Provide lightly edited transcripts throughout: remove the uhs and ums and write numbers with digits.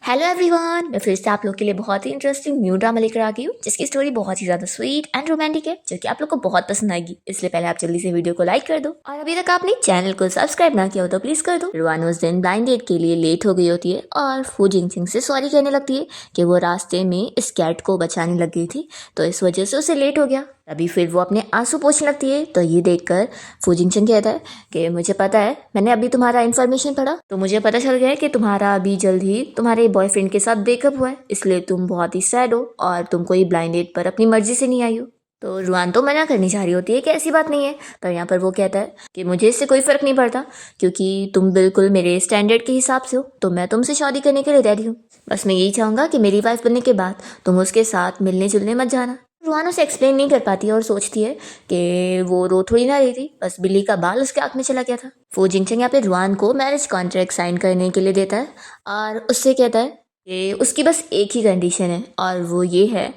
Hello everyone, मैं फिर से आप लोग के लिए बहुत ही इंटरेस्टिंग न्यू ड्रामा लेकर आ गई हूँ जिसकी स्टोरी बहुत ही ज़्यादा स्वीट एंड रोमांटिक है जो कि आप लोग को बहुत पसंद आएगी। इसलिए पहले आप जल्दी से वीडियो को लाइक कर दो और अभी तक आपने चैनल को सब्सक्राइब ना किया हो तो प्लीज कर दो। रुआन उस दिन ब्लाइंड डेट के लिए लेट हो गई होती है और फू जिंगचिंग से सॉरी कहने लगती है कि वो रास्ते में इस कैट को बचाने लग गई थी तो इस वजह से उसे लेट हो गया। तभी फिर वो अपने आंसू पोंछने लगती है तो ये देखकर फू जिंगचिंग कहता है कि मुझे पता है, मैंने अभी तुम्हारा इन्फॉर्मेशन पढ़ा तो मुझे पता चल गया है कि तुम्हारा अभी जल्द ही तुम्हारे बॉयफ्रेंड के साथ ब्रेकअप हुआ है, इसलिए तुम बहुत ही सैड हो और तुम कोई ब्लाइंड डेट पर अपनी मर्जी से नहीं आई हो। तो रुआन तो मना करनी चाह रही होती है कि ऐसी बात नहीं है, पर यहाँ पर वो कहता है कि मुझे इससे कोई फर्क नहीं पड़ता क्योंकि तुम बिल्कुल मेरे स्टैंडर्ड के हिसाब से हो तो मैं तुमसे शादी करने के लिए रेडी हूँ। बस मैं यही चाहूँगा कि मेरी वाइफ बनने के बाद तुम उसके साथ मिलने जुलने मत जाना। रुआन उसे एक्सप्लेन नहीं कर पाती और सोचती है कि वो रो थोड़ी ना रही थी, बस बिल्ली का बाल उसके आँख में चला गया था। फू जिंगचिंग यहाँ पे रुआन को मैरिज कॉन्ट्रैक्ट साइन करने के लिए देता है और उससे कहता है कि उसकी बस एक ही कंडीशन है और वो ये है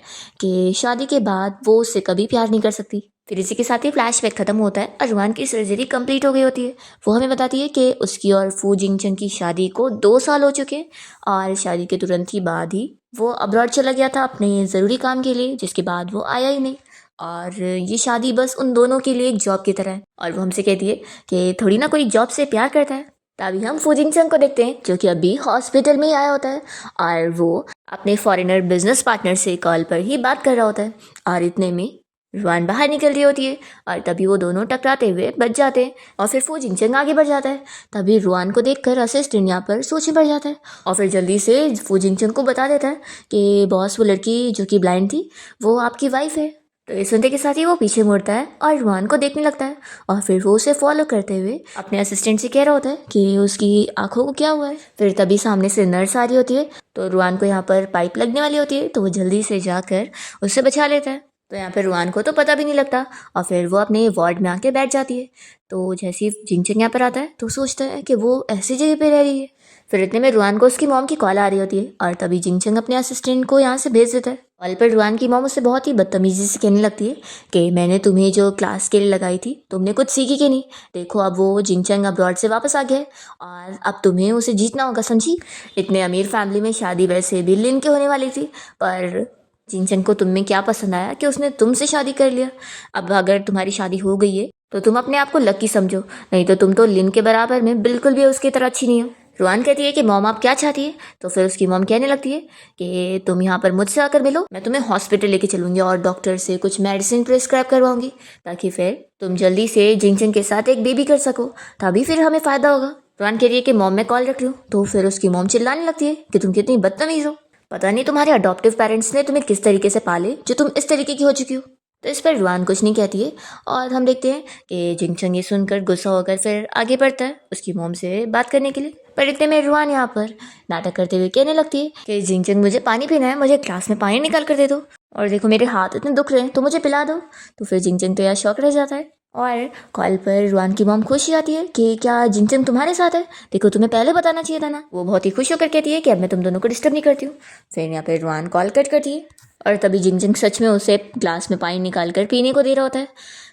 कि शादी के बाद वो उससे कभी प्यार नहीं कर सकती। फिर इसी के साथ ही फ्लैशबैक खत्म होता है और रुआन की सर्जरी कंप्लीट हो गई होती है। वो हमें बताती है कि उसकी और फू जिंगचिंग की शादी को 2 साल हो चुके हैं और शादी के तुरंत ही बाद ही वो अब्रॉड चला गया था अपने ज़रूरी काम के लिए, जिसके बाद वो आया ही नहीं और ये शादी बस उन दोनों के लिए एक जॉब की तरह है। और वो हमसे कहती है कि थोड़ी ना कोई जॉब से प्यार करता है। तभी हम फू जिंगचिंग को देखते हैं जो कि अभी हॉस्पिटल में ही आया होता है और वो अपने फॉरेनर बिजनेस पार्टनर से कॉल पर ही बात कर रहा होता है और इतने में रुआन बाहर निकल रही होती है और तभी वो दोनों टकराते हुए बच जाते हैं और फिर फू जिंगचिंग आगे बढ़ जाता है। तभी रुआन को देखकर असिस्टेंट यहाँ पर सोचने पड़ जाता है और फिर जल्दी से फू जिंगचिंग को बता देता है कि बॉस वो लड़की जो कि ब्लाइंड थी वो आपकी वाइफ है। तो ये सुनते के साथ ही वो पीछे मुड़ता है और रुआन को देखने लगता है और फिर वो उसे फॉलो करते हुए अपने असिस्टेंट से कह रहा होता है कि उसकी आंखों को क्या हुआ है। फिर तभी सामने से नर्स आ रही होती है तो रुआन को यहाँ पर पाइप लगने वाली होती है तो वो जल्दी से जाकर उससे बचा लेता है। तो यहाँ पर रुआन को तो पता भी नहीं लगता और फिर वो अपने वार्ड में आके बैठ जाती है। तो जैसे ही जिंगचिंग यहाँ पर आता है तो सोचता है कि वो ऐसी जगह पे रह रही है। फिर इतने में रुआन को उसकी मॉम की कॉल आ रही होती है और तभी जिंगचिंग अपने असिस्टेंट को यहाँ से भेज देता है। कॉल पर रुआन की मॉम उससे बहुत ही बदतमीजी से कहने लगती है कि मैंने तुम्हें जो क्लास के लिए लगाई थी तुमने कुछ सीखी कि नहीं, देखो अब वो जिंगचिंग अब्रॉड से वापस आ गया है और अब तुम्हें उसे जीतना होगा, समझी। इतने अमीर फैमिली में शादी वैसे भी लिन के होने वाली थी पर जिंगचिंग को तुम में क्या पसंद आया कि उसने तुमसे शादी कर लिया। अब अगर तुम्हारी शादी हो गई है तो तुम अपने आप को लकी समझो, नहीं तो तुम तो लिन के बराबर में बिल्कुल भी उसकी तरह अच्छी नहीं हो। रुआन कहती है कि मॉम आप क्या चाहती है, तो फिर उसकी मॉम कहने लगती है कि तुम यहाँ पर मुझसे आकर मिलो, मैं तुम्हें हॉस्पिटल लेके चलूंगी और डॉक्टर से कुछ मेडिसिन प्रिस्क्राइब करवाऊंगी ताकि फिर तुम जल्दी से जिंगचिंग के साथ एक बेबी कर सको, तभी फिर हमें फ़ायदा होगा। रुआन कह रही है कि मॉम मैं कॉल रख रही हूँ तो फिर उसकी मॉम चिल्लाने लगती है कि तुम कितनी बदतमीज़ हो, पता नहीं तुम्हारे अडॉप्टिव पेरेंट्स ने तुम्हें किस तरीके से पाले जो तुम इस तरीके की हो चुकी हो। तो इस पर रुआन कुछ नहीं कहती है और हम देखते हैं कि जिंगचिंग ये सुनकर गुस्सा होकर फिर आगे बढ़ता है उसकी मॉम से बात करने के लिए। पर इतने में रुआन यहाँ पर नाटक करते हुए कहने लगती है कि जिंगचिंग मुझे पानी पीना है, मुझे ग्लास में पानी निकाल कर दे दो और देखो मेरे हाथ इतने दुख रहे हैं तो मुझे पिला दो। तो फिर जिंगचिंग तो यार शौक रह जाता है और कॉल पर रुआन की मॉम खुश हो जाती है कि क्या जिंगचिंग तुम्हारे साथ है, देखो तुम्हें पहले बताना चाहिए था ना। वो बहुत ही खुश होकर कहती है कि अब मैं तुम दोनों को डिस्टर्ब नहीं करती हूँ। फिर यहाँ पे रुआन कॉल कट करती है और तभी जिंगचिंग सच में उसे ग्लास में पानी निकाल कर पीने को दे रहा होता है।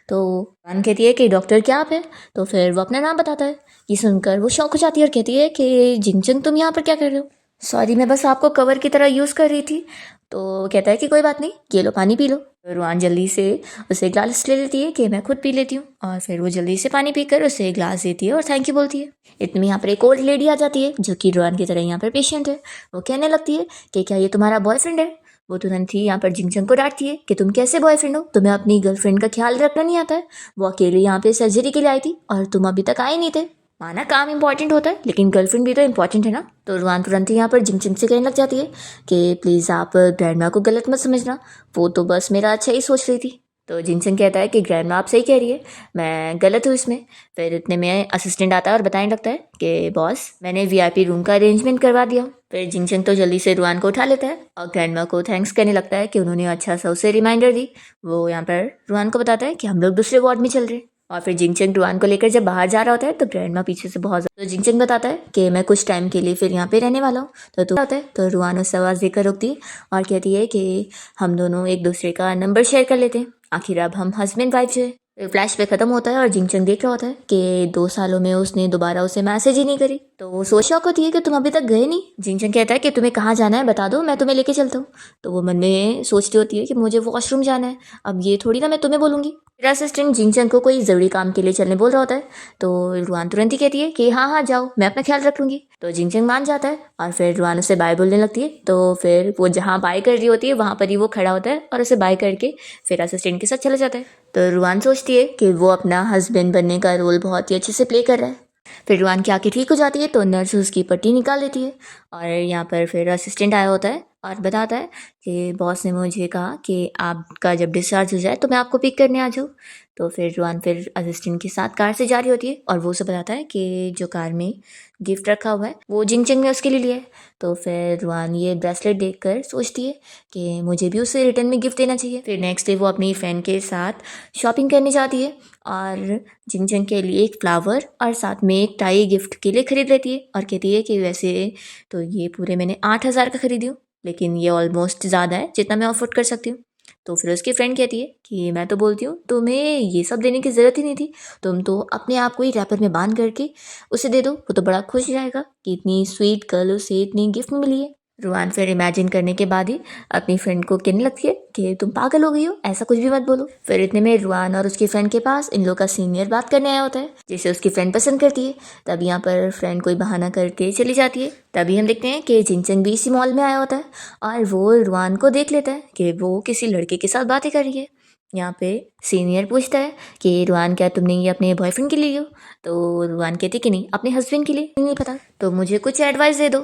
तो रुआन कहती है कि डॉक्टर क्या आप है, तो फिर वो अपना नाम बताता है। ये सुनकर वो शौक हो जाती है और कहती है कि जिंगचिंग तुम यहाँ पर क्या कर रहे हो, सॉरी मैं बस आपको कवर की तरह यूज़ कर रही थी। तो वो कहता है कि कोई बात नहीं, ये लो पानी पी लो। तो रुआन जल्दी से उसे ग्लास ले लेती है कि मैं खुद पी लेती हूँ और फिर वो जल्दी से पानी पीकर उसे ग्लास देती है और थैंक यू बोलती है। इतने यहाँ पर एक ओल्ड लेडी आ जाती है जो कि रुआन की तरह यहाँ पर पेशेंट है। वो कहने लगती है कि क्या ये तुम्हारा बॉयफ्रेंड है। वो तुरंत ही यहाँ पर जिंगचिंग को डांटती है कि तुम कैसे बॉयफ्रेंड हो, तुम्हें अपनी गर्लफ्रेंड का ख्याल रखना नहीं आता है, वो अकेले यहाँ पे सर्जरी के लिए आई थी और तुम अभी तक आए नहीं थे। माना काम इंपॉर्टेंट होता है लेकिन गर्लफ्रेंड भी तो इंपॉर्टेंट है ना। तो रुआन तुरंत ही यहाँ पर जिंगचिंग से कहने लग जाती है कि प्लीज़ आप ग्रैंडमा को गलत मत समझना, वो तो बस मेरा अच्छा ही सोच रही थी। तो जिंगचिंग कहता है कि ग्रैंडमा आप सही कह रही है, मैं गलत हूँ इसमें। फिर इतने में असिस्टेंट आता है और बताने लगता है कि बॉस मैंने वीआईपी रूम का अरेंजमेंट करवा दिया। फिर जिंगचिंग तो जल्दी से रुआन को उठा लेता है और ग्रैंडमा को थैंक्स कहने लगता है कि उन्होंने अच्छा सा उसे रिमाइंडर दी। वो यहाँ पर रुआन को बताता है कि हम लोग दूसरे वार्ड में चल रहे हैं और फिर जिंगचिंग रुआन को लेकर जब बाहर जा रहा होता है तो ग्रैंडमा पीछे से बहुत तो जिंगचिंग बताता है कि मैं कुछ टाइम के लिए फिर यहाँ पे रहने वाला हूँ। तो तू आता है तो रुआन उसे आवाज़ देकर रुकती है और कहती है कि हम दोनों एक दूसरे का नंबर शेयर कर लेते हैं, आखिर अब हम हस्बैंड वाइफ जो है। फिर फ्लैश पे खत्म होता है और जिंगचिंग देख रहा होता है कि 2 सालों में उसने दोबारा उसे मैसेज ही नहीं करी। तो तो वो सो शॉक होती है कि तुम अभी तक गए नहीं। जिंगचंग कहता है कि तुम्हें कहाँ जाना है बता दो, मैं तुम्हें लेके चलता हूँ। तो वो मन में सोचती होती है कि मुझे वॉशरूम जाना है, अब ये थोड़ी ना मैं तुम्हें बोलूँगी। फिर असिस्टेंट जिंगचंग को कोई ज़रूरी काम के लिए चलने बोल रहा होता है, तो रुआन तुरंत ही कहती है कि हाँ हाँ जाओ, मैं अपना ख्याल रख लूँगी। तो जिंगचंग मान जाता है और फिर रुआन उसे बाय बोलने लगती है। तो फिर वो जहाँ बाय कर रही होती है वहाँ पर ही वो खड़ा होता है और उसे बाय करके फिर असिस्टेंट के साथ चला जाता है। तो रुआन सोचती है कि वो अपना हस्बैंड बनने का रोल बहुत ही अच्छे से प्ले कर रहा है। फिर रुआन की आंखें ठीक हो जाती है तो नर्स उसकी पट्टी निकाल देती है और यहाँ पर फिर असिस्टेंट आया होता है और बताता है कि बॉस ने मुझे कहा कि आपका जब डिस्चार्ज हो जाए तो मैं आपको पिक करने आ जाऊँ। तो फिर रुआन फिर असिस्टेंट के साथ कार से जा रही होती है और वो उसे बताता है कि जो कार में गिफ्ट रखा हुआ है वो जिंगचंग ने उसके लिए लिया है। तो फिर रुआन ये ब्रेसलेट देखकर सोचती है कि मुझे भी उसे रिटर्न में गिफ्ट देना चाहिए। फिर नेक्स्ट डे वो अपनी फ्रेंड के साथ शॉपिंग करने जाती है और जिंगचंग के लिए एक फ्लावर और साथ में एक टाई गिफ्ट के लिए खरीद लेती है और कहती है कि वैसे तो ये पूरे मैंने 8,000 का खरीदी हूँ, लेकिन ये ऑलमोस्ट ज़्यादा है जितना मैं अफोर्ड कर सकती हूँ। तो फिर उसकी फ्रेंड कहती है कि मैं तो बोलती हूँ तुम्हें ये सब देने की ज़रूरत ही नहीं थी, तुम तो अपने आप को ही रैपर में बांध करके उसे दे दो, वो तो बड़ा खुश रहेगा कि इतनी स्वीट गर्ल उसे इतनी गिफ्ट मिली है। रुआन फिर इमेजिन करने के बाद ही अपनी फ्रेंड को कहने लगती है कि तुम पागल हो गई हो, ऐसा कुछ भी मत बोलो। फिर इतने में रुआन और उसकी फ्रेंड के पास इन लोग का सीनियर बात करने आया होता है जिसे उसकी फ्रेंड पसंद करती है। तब यहाँ पर फ्रेंड कोई बहाना करके चली जाती है। तभी हम देखते हैं कि जिंगचंग भी इसी मॉल में आया होता है और वो रुआन को देख लेता है कि वो किसी लड़के के साथ बातें कर रही है। यहाँ पे सीनियर पूछता है कि रुआन क्या तुमने ये अपने बॉयफ्रेंड के लिए हो? तो रुआन कहती कि नहीं, अपने हस्बैंड के लिए। नहीं पता तो मुझे कुछ एडवाइस दे दो।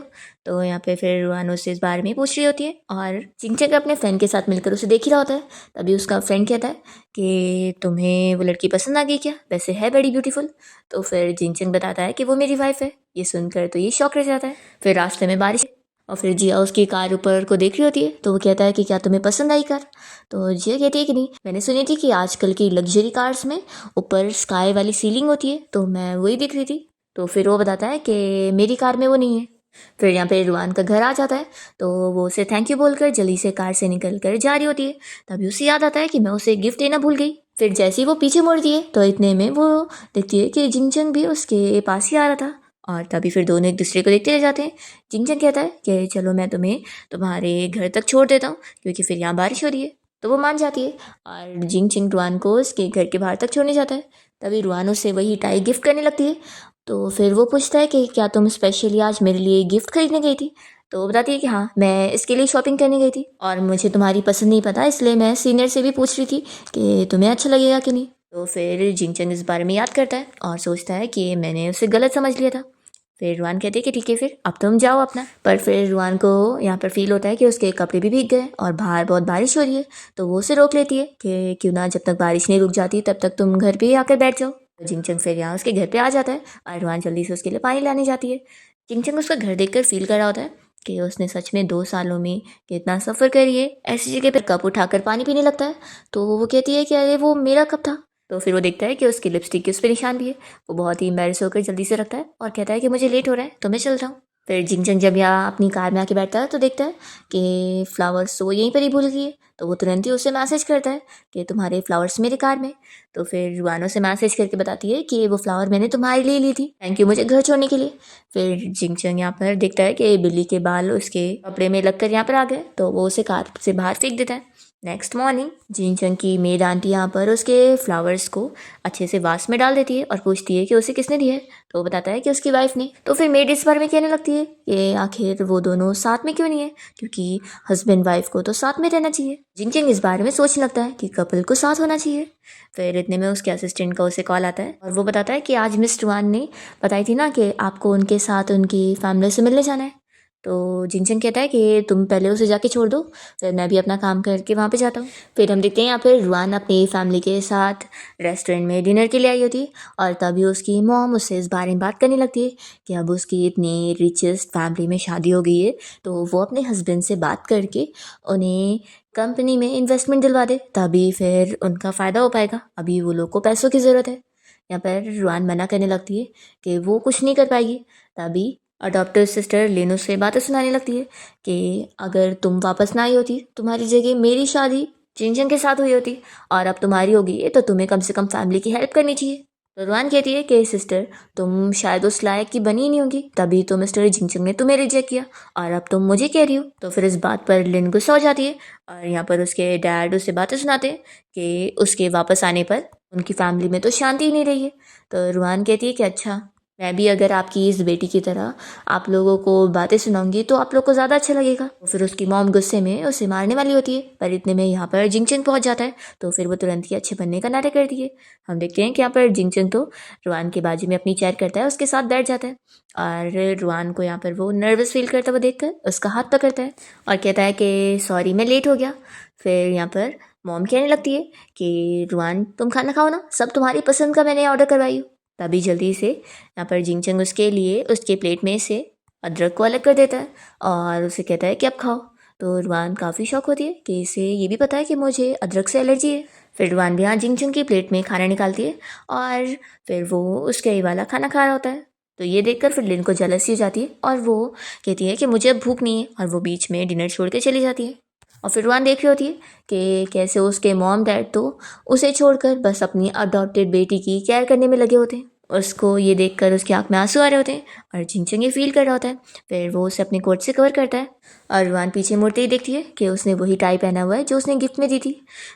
तो यहाँ पे फिर रुआन उससे इस बारे में पूछ रही होती है और जिंगचंग अपने फ्रेंड के साथ मिलकर उसे देख ही रहा होता है। तभी उसका फ्रेंड कहता है कि तुम्हें वो लड़की पसंद आ गई क्या? वैसे है बड़ी ब्यूटीफुल। तो फिर जिंगचंग बताता है कि वो मेरी वाइफ है। ये सुनकर तो ये शॉक रह जाता है। फिर रास्ते में बारिश और फिर जिया उसकी कार ऊपर को देख रही होती है तो वो कहता है कि क्या तुम्हें पसंद आई कार? तो जिया कहती है कि नहीं, मैंने सुनी थी कि आजकल की लग्जरी कार्स में ऊपर स्काई वाली सीलिंग होती है तो मैं वही देख रही थी। तो फिर वो बताता है कि मेरी कार में वो नहीं है। फिर यहाँ पे रुआन का घर आ जाता है तो वो उसे थैंक यू बोलकर जल्दी से कार से निकल कर जा रही होती है। तभी उसे याद आता है कि मैं उसे गिफ्ट देना भूल गई। फिर जैसे ही वो पीछे मुड़ती है तो इतने में वो देखती है कि जिंगचंग भी उसके पास ही आ रहा था और तभी फिर दोनों एक दूसरे को देखते रह जाते हैं। जिंगचंग कहता है कि चलो मैं तुम्हें तुम्हारे घर तक छोड़ देता हूँ क्योंकि फिर यहाँ बारिश हो रही है। तो वो मान जाती है और जिंगचंग रुआन को उसके घर के बाहर तक छोड़ने जाता है। तभी रुआन उससे वही टाई गिफ्ट करने लगती है। तो फिर वो पूछता है कि क्या तुम स्पेशली आज मेरे लिए गिफ्ट खरीदने गई थी? तो वो बताती है कि हाँ, मैं इसके लिए शॉपिंग करने गई थी और मुझे तुम्हारी पसंद नहीं पता, इसलिए मैं सीनियर से भी पूछ रही थी कि तुम्हें अच्छा लगेगा कि नहीं। तो फिर जिंगचंग इस बारे में याद करता है और सोचता है कि मैंने उसे गलत समझ लिया था। फिर रुआन कहती है कि ठीक है फिर अब तुम जाओ अपना। पर फिर रुआन को यहाँ पर फील होता है कि उसके कपड़े भी भीग गए और बाहर बहुत बारिश हो रही है। तो वो उसे रोक लेती है कि क्यों ना जब तक बारिश नहीं रुक जाती तब तक तुम घर पे ही आकर बैठ जाओ। तो जिंगचंग फिर यहाँ उसके घर पे आ जाता है और रुआन जल्दी से उसके लिए पानी लाने जाती है। जिंगचंग उसका घर देखकर फील कर रहा होता है कि उसने सच में 2 सालों में कितना सफ़र करी है। ऐसी जगह पर कप उठाकर पानी पीने लगता है। तो वो कहती है कि अरे वो मेरा कप था। तो फिर वो देखता है कि उसकी लिपस्टिक के उस पर निशान भी है। वो बहुत ही एम्बैरेस होकर जल्दी से रखता है और कहता है कि मुझे लेट हो रहा है तो मैं चल रहा हूँ। फिर जिंगचंग जब यहाँ अपनी कार में आके बैठता है तो देखता है कि फ्लावर्स वो यहीं पर ही भूल गई है। तो वो तुरंत ही उसे मैसेज करता है कि तुम्हारे फ्लावर्स मेरे कार में। तो फिर रुआनो से मैसेज करके बताती है कि वो फ्लावर मैंने तुम्हारे लिए ली थी, थैंक यू मुझे घर छोड़ने के लिए। फिर जिंगचंग यहाँ पर देखता है कि बिल्ली के बाल उसके कपड़े में लगकर यहाँ पर आ गए तो वो उसे कार से बाहर फेंक देता है। नेक्स्ट मॉर्निंग जिंगचंग की मेड आंटी यहाँ पर उसके फ्लावर्स को अच्छे से वास में डाल देती है और पूछती है कि उसे किसने दिया है। तो वो बताता है कि उसकी वाइफ ने। तो फिर मेड इस बारे में कहने लगती है कि आखिर वो दोनों साथ में क्यों नहीं है, क्योंकि हस्बैंड वाइफ को तो साथ में रहना चाहिए। जिंगचंग इस बारे में सोचने लगता है कि कपल को साथ होना चाहिए। फिर इतने में उसके असिस्टेंट का उसे कॉल आता है और वो बताता है कि आज मिस रुआन ने बताई थी ना कि आपको उनके साथ उनकी फैमिली से मिलने जाना है। तो जिंगचंग कहता है कि तुम पहले उसे जाके छोड़ दो, फिर मैं भी अपना काम करके वहाँ पे जाता हूँ। फिर हम देखते हैं यहाँ पर रुआन अपनी फैमिली के साथ रेस्टोरेंट में डिनर के लिए आई होती है और तभी उसकी मॉम उससे इस बारे में बात करने लगती है कि अब उसकी इतनी रिचेस्ट फैमिली में शादी हो गई है तो वो अपने हस्बैंड से बात करके उन्हें कंपनी में इन्वेस्टमेंट दिलवा दे, तभी फिर उनका फ़ायदा हो पाएगा। अभी वो लोग को पैसों की ज़रूरत है। यहाँ पर रुआन मना करने लगती है कि वो कुछ नहीं कर पाएगी। तभी अडॉप्टर सिस्टर लेनो से बातें सुनाने लगती है कि अगर तुम वापस ना आई होती तुम्हारी जगह मेरी शादी जिंगचंग के साथ हुई होती और अब तुम्हारी होगी तो तुम्हें कम से कम फैमिली की हेल्प करनी चाहिए। तो रुआन कहती है कि सिस्टर, तुम शायद उस लायक की बनी ही नहीं होगी, तभी तो मिस्टर जिंगचंग ने तुम्हें रिजेक्ट किया और अब तुम मुझे कह रही हो। तो फिर इस बात पर लिन गुस्सा हो जाती है और यहाँ पर उसके डैड उसे बातें सुनाते हैं कि उसके वापस आने पर उनकी फैमिली में तो शांति ही नहीं रही है। तो रुआन कहती है कि अच्छा, मैं भी अगर आपकी इस बेटी की तरह आप लोगों को बातें सुनाऊंगी तो आप लोग को ज़्यादा अच्छा लगेगा। तो फिर उसकी मॉम गुस्से में उसे मारने वाली होती है, पर इतने में यहाँ पर जिंगचंग पहुँच जाता है। तो फिर वो तुरंत ही अच्छे बनने का नाटक करती है। हम देखते हैं कि यहाँ पर जिंगचंग तो रुआन के बाजू में अपनी चेयर करता है, उसके साथ बैठ जाता है और रुआन को यहाँ पर वो नर्वस फील करता हुआ देखकर उसका हाथ पकड़ता है और कहता है कि सॉरी मैं लेट हो गया। फिर यहाँ पर मॉम कहने लगती है कि रुआन तुम खाना खाओ ना, सब तुम्हारी पसंद का मैंने ऑर्डर करवाई हूँ। तभी जल्दी से यहाँ पर जिंगचंग उसके लिए उसके प्लेट में से अदरक को अलग कर देता है और उसे कहता है कि अब खाओ। तो रुआन काफ़ी शौक होती है कि इसे ये भी पता है कि मुझे अदरक से एलर्जी है। फिर रुआन भी यहाँ जिंगचंग की प्लेट में खाना निकालती है और फिर वो उसके ही वाला खाना खा रहा होता है। तो ये देखकर फिर लिन को जलसी हो जाती है और वो कहती है कि मुझे अब भूख नहीं है और वो बीच में डिनर छोड़ के चली जाती है। और फिर रुआन देख रही होती है कि कैसे उसके मॉम डैड तो उसे छोड़कर बस अपनी अडॉप्टेड बेटी की केयर करने में लगे होते हैं। उसको ये देखकर उसकी आंख में आंसू आ रहे होते हैं और जिंगचंग ये फील कर रहा होता है। फिर वो उसे अपने कोट से कवर करता है और रुआन पीछे मुड़ते ही देखती है कि उसने वही टाई पहना हुआ है जो उसने गिफ्ट में दी थी।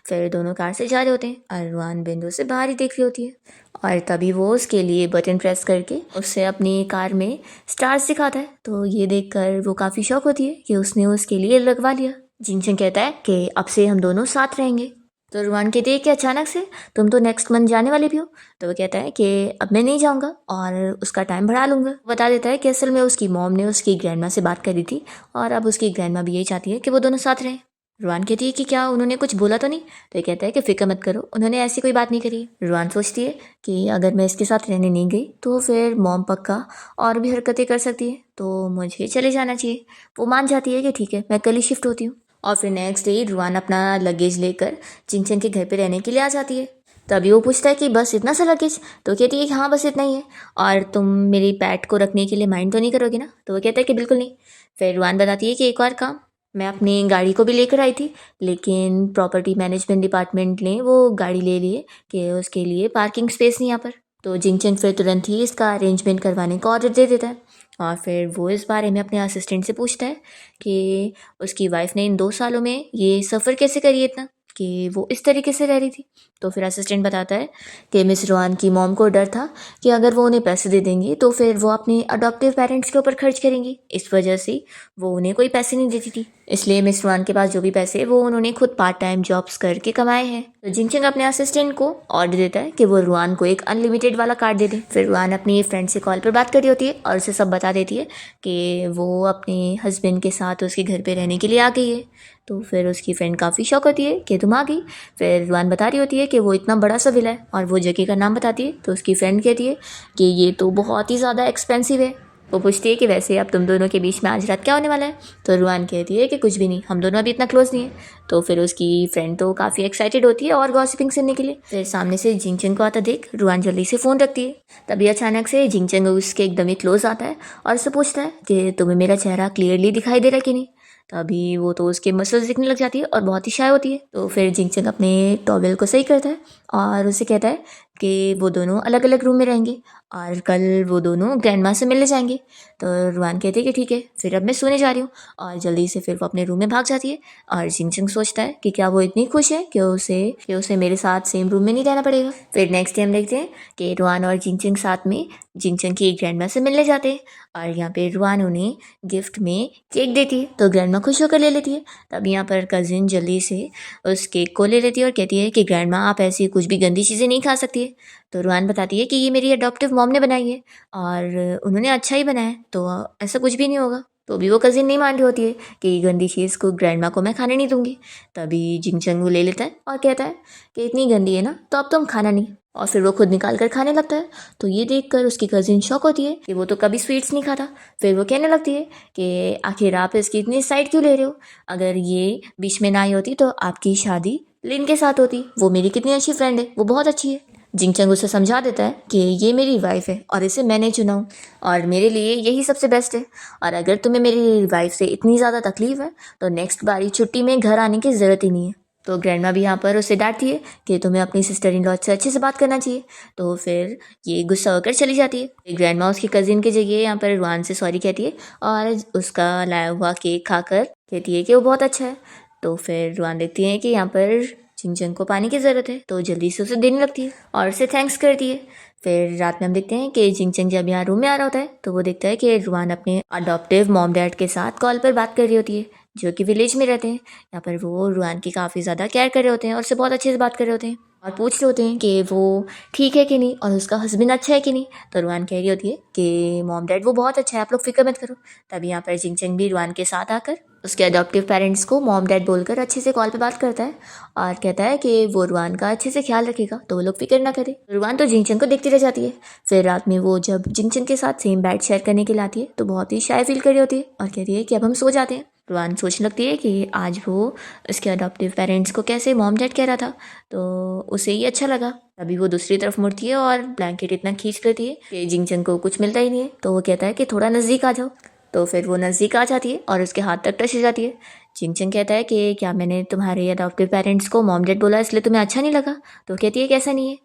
फिर दोनों कार से जा रहे होते हैं और रुआन विंडो से बाहर ही देख रही होती है और तभी वो उसके लिए बटन प्रेस करके उससे अपनी कार में स्टार्स दिखाता है। तो ये देखकर वो काफ़ी शौक होती है कि उसने उसके लिए लगवा लिया। जिंगचंग कहता है कि अब से हम दोनों साथ रहेंगे। तो रुआन कहती है कि अचानक से तुम तो नेक्स्ट मंथ जाने वाले भी हो। तो वो कहता है कि अब मैं नहीं जाऊंगा और उसका टाइम बढ़ा लूंगा। बता देता है कि असल में उसकी मॉम ने उसकी ग्रैंडमा से बात करी थी और अब उसकी ग्रैंडमा भी यही चाहती है कि वो दोनों साथ रहें। रुआन कहती है कि क्या उन्होंने कुछ बोला तो नहीं। तो ये कहता है कि फिक्र मत करो, उन्होंने ऐसी कोई बात नहीं करी। रुआन सोचती है कि अगर मैं इसके साथ रहने नहीं गई तो फिर मॉम पक्का और भी हरकतें कर सकती है, तो मुझे चले जाना चाहिए। वो मान जाती है कि ठीक है मैं कल ही शिफ्ट होती हूँ। और फिर नेक्स्ट डे रुआन अपना लगेज लेकर जिंगचंग के घर पे रहने के लिए आ जाती है। तभी वो पूछता है कि बस इतना सा लगेज। तो कहती है कि हाँ बस इतना ही है, और तुम मेरी पैट को रखने के लिए माइंड तो नहीं करोगे ना। तो वो कहता है कि बिल्कुल नहीं। फिर रुआन बताती है कि एक और काम, मैं अपनी गाड़ी को भी लेकर आई थी लेकिन प्रॉपर्टी मैनेजमेंट डिपार्टमेंट ने वो गाड़ी ले लिए कि उसके लिए पार्किंग स्पेस नहीं यहाँ पर। तो जिंगचंग फिर तुरंत ही इसका अरेंजमेंट करवाने का ऑर्डर दे देता है और फिर वो इस बारे में अपने असिस्टेंट से पूछता है कि उसकी वाइफ ने इन 2 सालों में ये सफ़र कैसे करी है इतना कि वो इस तरीके से रह रही थी। तो फिर असिस्टेंट बताता है कि मिस रुआन की मॉम को डर था कि अगर वो उन्हें पैसे दे देंगी तो फिर वो अपने अडॉप्टिव पेरेंट्स के ऊपर खर्च करेंगी, इस वजह से वो उन्हें कोई पैसे नहीं देती थी। इसलिए मिस रुआन के पास जो भी पैसे वो उन्होंने खुद पार्ट टाइम जॉब्स करके कमाए हैं। तो जिंगचंग अपने असिस्टेंट को ऑर्डर देता है कि वो रुआन को एक अनलिमिटेड वाला कार्ड दे दे। फिर रुआन अपनी फ्रेंड से कॉल पर बात कर रही होती है और उसे सब बता देती है कि वो अपने हस्बैंड के साथ उसके घर पे रहने के लिए आ गई है। तो फिर उसकी फ्रेंड काफ़ी शौक होती है कि तुम आ गई। फिर रुआन बता रही होती है कि वो इतना बड़ा सा विला है और वो जगह का नाम बताती है। तो उसकी फ्रेंड कहती है कि ये तो बहुत ही ज़्यादा एक्सपेंसिव है। वो पूछती है कि वैसे अब तुम दोनों के बीच में आज रात क्या होने वाला है। तो रुआन कहती है कि कुछ भी नहीं, हम दोनों अभी इतना क्लोज नहीं है। तो फिर उसकी फ्रेंड तो काफ़ी एक्साइटेड होती है और गॉसिपिंग सुनने के लिए। फिर सामने से जिंगचंग को आता देख रुआन जल्दी से फ़ोन रखती है। तभी अचानक से जिंगचंग उसके एकदम ही क्लोज आता है और उससे पूछता है कि तुम्हें मेरा चेहरा क्लियरली दिखाई दे रहा है कि नहीं। तभी वो तो उसके मसल्स दिखने लग जाती है और बहुत ही शाय होती है। तो फिर जिंगचंग अपने टॉवेल को सही करता है और उसे कहता है कि वो दोनों अलग अलग रूम में रहेंगे और कल वो दोनों ग्रैंड माँ से मिलने जाएंगे। तो रुआन कहती है कि ठीक है, फिर अब मैं सोने जा रही हूँ और जल्दी से फिर वो अपने रूम में भाग जाती है। और जिंगचंग सोचता है कि क्या वो इतनी खुश है कि उसे मेरे साथ सेम रूम में नहीं रहना पड़ेगा। फिर नेक्स्ट डे हम देखते हैं कि रुआन और जिंगचंग साथ में जिंगचंग की ग्रैंड माँ से मिलने जाते हैं और यहाँ पे रुआन उन्हें गिफ्ट में केक देती है। तो ग्रैंड माँ खुश होकर ले लेती है। तब यहाँ पर कजिन जल्दी से उस केक को ले लेती है और कहती है कि ग्रैंड माँ आप ऐसी कुछ भी गंदी चीज़ें नहीं खा सकती है। तो रुआन बताती है कि ये मेरी अडॉप्टिव मॉम ने बनाई है और उन्होंने अच्छा ही बनाया है, तो ऐसा कुछ भी नहीं होगा। तो भी वो कज़िन नहीं मान रही होती है कि ये गंदी चीज़ को ग्रैंड माँ को मैं खाने नहीं दूंगी। तभी जिंगचंग वो ले लेता है और कहता है कि इतनी गंदी है ना तो अब तुम खाना नहीं। और फिर वो खुद निकाल कर खाने लगता है। तो ये देखकर उसकी कज़िन शॉक होती है कि वो तो कभी स्वीट्स नहीं खाता। फिर वो कहने लगती है कि आखिर आप इसकी इतनी साइड क्यों ले रहे हो, अगर ये बीच में ना आई होती तो आपकी शादी लिन के साथ होती, वो मेरी कितनी अच्छी फ्रेंड है, वो बहुत अच्छी है। जिंगचंग उसे समझा देता है कि ये मेरी वाइफ है और इसे मैंने चुना हूँ और मेरे लिए यही सबसे बेस्ट है, और अगर तुम्हें मेरी वाइफ से इतनी ज़्यादा तकलीफ है तो नेक्स्ट बारी छुट्टी में घर आने की ज़रूरत ही नहीं है। तो ग्रैंडमा भी यहाँ पर उसे डांटती है कि तुम्हें अपनी सिस्टर इन लॉ से अच्छे से बात करना चाहिए। तो फिर ये गुस्सा होकर चली जाती है। ग्रैंडमा उसकी कजिन की जगह यहाँ पर रुआन से सॉरी कहती है और उसका लाया हुआ केक खाकर कहती है कि वो बहुत अच्छा है। तो फिर रुआन देखती है कि यहाँ पर चिंगचंग को पानी की ज़रूरत है, तो जल्दी से उसे देने लगती है और उसे थैंक्स करती है। फिर रात में हम देखते हैं कि चिंगचंग जब यहाँ रूम में आ रहा होता है तो वो देखता है कि रुआन अपने अडॉप्टिव मॉम डैड के साथ कॉल पर बात कर रही होती है, जो कि विलेज में रहते हैं। यहाँ पर वो रुआन की काफ़ी ज़्यादा केयर कर रहे होते हैं और उससे बहुत अच्छे से बात कर रहे होते हैं और पूछ रहे होते हैं कि वो ठीक है कि नहीं और उसका हस्बैंड अच्छा है कि नहीं। तो रुआन कह रही होती है कि मॉम डैड वो बहुत अच्छा है, आप लोग फिक्र मत करो। तभी यहाँ पर चिंगचंग भी रुआन के साथ आकर उसके अडॉप्टिव पेरेंट्स को मॉम डैड बोलकर अच्छे से कॉल पे बात करता है और कहता है कि वो रुआन का अच्छे से ख्याल रखेगा, तो वो लोग फिक्र ना करे। रुआन तो जिंगचंग को देखती रह जाती है। फिर रात में वो जब जिंगचंग के साथ सेम बेड शेयर करने के लिए आती है तो बहुत ही शाय फील कर रही होती है और कहती है कि अब हम सो जाते हैं। रुआन सोचने लगती है कि आज वो उसके अडॉप्टिव पेरेंट्स को कैसे मॉम डैड कह रहा था, तो उसे ही अच्छा लगा। तभी वो दूसरी तरफ मुड़ती है और ब्लैंकेट इतना खींच लेती है कि जिंगचंग को कुछ मिलता ही नहीं है। तो वो कहता है कि थोड़ा नज़दीक आ जाओ। तो फिर वो नज़दीक आ जाती है और उसके हाथ तक टच हो जाती है। चिंगचंग कहता है कि क्या मैंने तुम्हारे अडॉप्टिव पेरेंट्स को मॉम डैड बोला इसलिए तुम्हें अच्छा नहीं लगा? तो कहती है कि ऐसा नहीं है।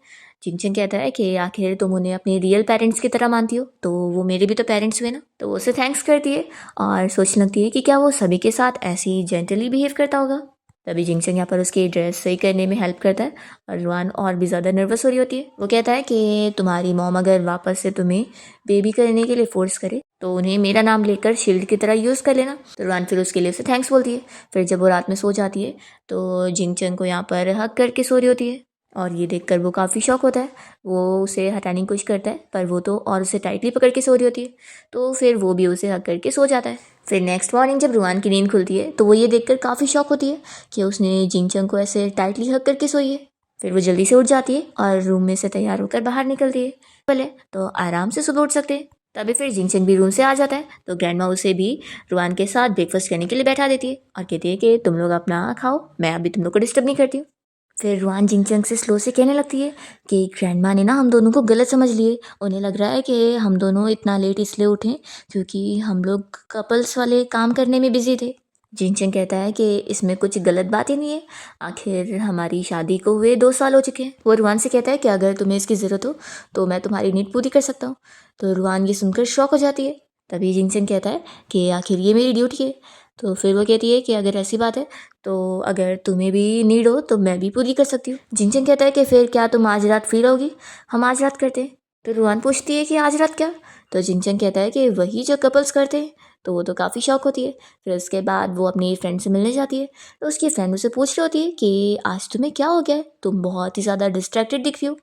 चिंगचंग कहता है कि आखिर तुम उन्हें अपने रियल पेरेंट्स की तरह मानती हो, तो वो मेरे भी तो पेरेंट्स हुए ना। तो वो उसे थैंक्स करती है और सोचने लगती है कि क्या वो सभी के साथ ऐसे ही जेंटली बिहेव करता होगा। तभी जिंगचंग यहाँ पर उसकी ड्रेस सही करने में हेल्प करता है और रुआन और भी ज़्यादा नर्वस हो रही होती है। वो कहता है कि तुम्हारी मॉम अगर वापस से तुम्हें बेबी करने के लिए फोर्स करे तो उन्हें मेरा नाम लेकर शील्ड की तरह यूज़ कर लेना। तो रुआन फिर उसके लिए उसे थैंक्स बोलती है। फिर जब वो रात में सो जाती है तो जिंगचंग को यहाँ पर हक करके सो रही होती है और ये देखकर वो काफ़ी शॉक होता है। वो उसे हटाने की कोशिश करता है पर वो तो और उसे टाइटली पकड़ के सो रही होती है। तो फिर वो भी उसे हक करके सो जाता है। फिर नेक्स्ट मॉर्निंग जब रुआन की नींद खुलती है तो वो ये देखकर काफ़ी शॉक होती है कि उसने जिंगचंग को ऐसे टाइटली हक करके सोई है। फिर वो जल्दी से उठ जाती है और रूम में से तैयार होकर बाहर निकलती है। बोले तो आराम से सुबह उठ सकते हैं। तभी फिर जिंगचंग भी रूम से आ जाता है तो ग्रैंडमा उसे भी रुआन के साथ ब्रेकफास्ट करने के लिए बैठा देती है और कहती है कि तुम लोग अपना खाओ, मैं अभी तुम लोग को डिस्टर्ब नहीं करती हूँ। फिर रुआन जिंगचंग से स्लो से कहने लगती है कि ग्रैंडमा ने ना हम दोनों को गलत समझ लिए। उन्हें लग रहा है कि हम दोनों इतना लेट इसलिए उठे क्योंकि हम लोग कपल्स वाले काम करने में बिजी थे। जिंगचंग कहता है कि इसमें कुछ गलत बात ही नहीं है, आखिर हमारी शादी को हुए 2 साल हो चुके हैं। वो रुआन से कहता है कि अगर तुम्हें इसकी ज़रूरत हो तो मैं तुम्हारी नीड पूरी कर सकता हूँ। तो रुआन ये सुनकर शॉक हो जाती है। तभी जिंगचंग कहता है कि आखिर ये मेरी ड्यूटी है। तो फिर वो कहती है कि अगर ऐसी बात है तो अगर तुम्हें भी नीड हो तो मैं भी पूरी कर सकती हूँ। जिंगचंग कहता है कि फिर क्या तुम आज रात फ्री रहोगी? हम आज रात करते हैं। तो रुआन पूछती है कि आज रात क्या? तो जिंगचंग कहता है कि वही जो कपल्स करते हैं। तो वो तो काफ़ी शॉक होती है। फिर उसके बाद वो अपनी फ्रेंड से मिलने जाती है तो उसकी फ्रेंड उसे पूछ रही होती है कि आज तुम्हें क्या हो गया है, तुम बहुत ही ज़्यादा डिस्ट्रैक्टेड दिख रही हो।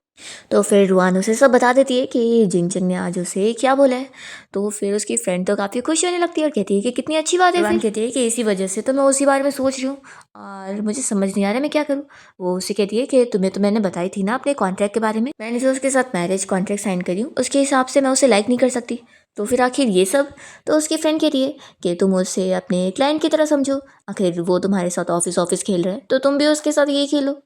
तो फिर रुआन उसे सब बता देती है कि जिंगचंग ने आज उसे क्या बोला है। तो फिर उसकी फ्रेंड तो काफ़ी खुश होने लगती है और कहती है कि कितनी अच्छी बात है। रुआन कहती है कि इसी वजह से तो मैं उसी बारे में सोच रही हूँ और मुझे समझ नहीं आ रहा मैं क्या करूँ। वो उसे कहती है कि तुम्हें तो मैंने बताई थी ना अपने कॉन्ट्रैक्ट के बारे में, मैंने जो उसके साथ मैरिज कॉन्ट्रैक्ट साइन करी हूँ उसके हिसाब से मैं उसे लाइक नहीं कर सकती। तो फिर आखिर ये सब? तो उसकी फ्रेंड कहती है कि तुम उसे अपने क्लाइंट की तरह समझो, आखिर वो तुम्हारे साथ ऑफिस खेल रहा है तो तुम भी उसके साथ यही खेलो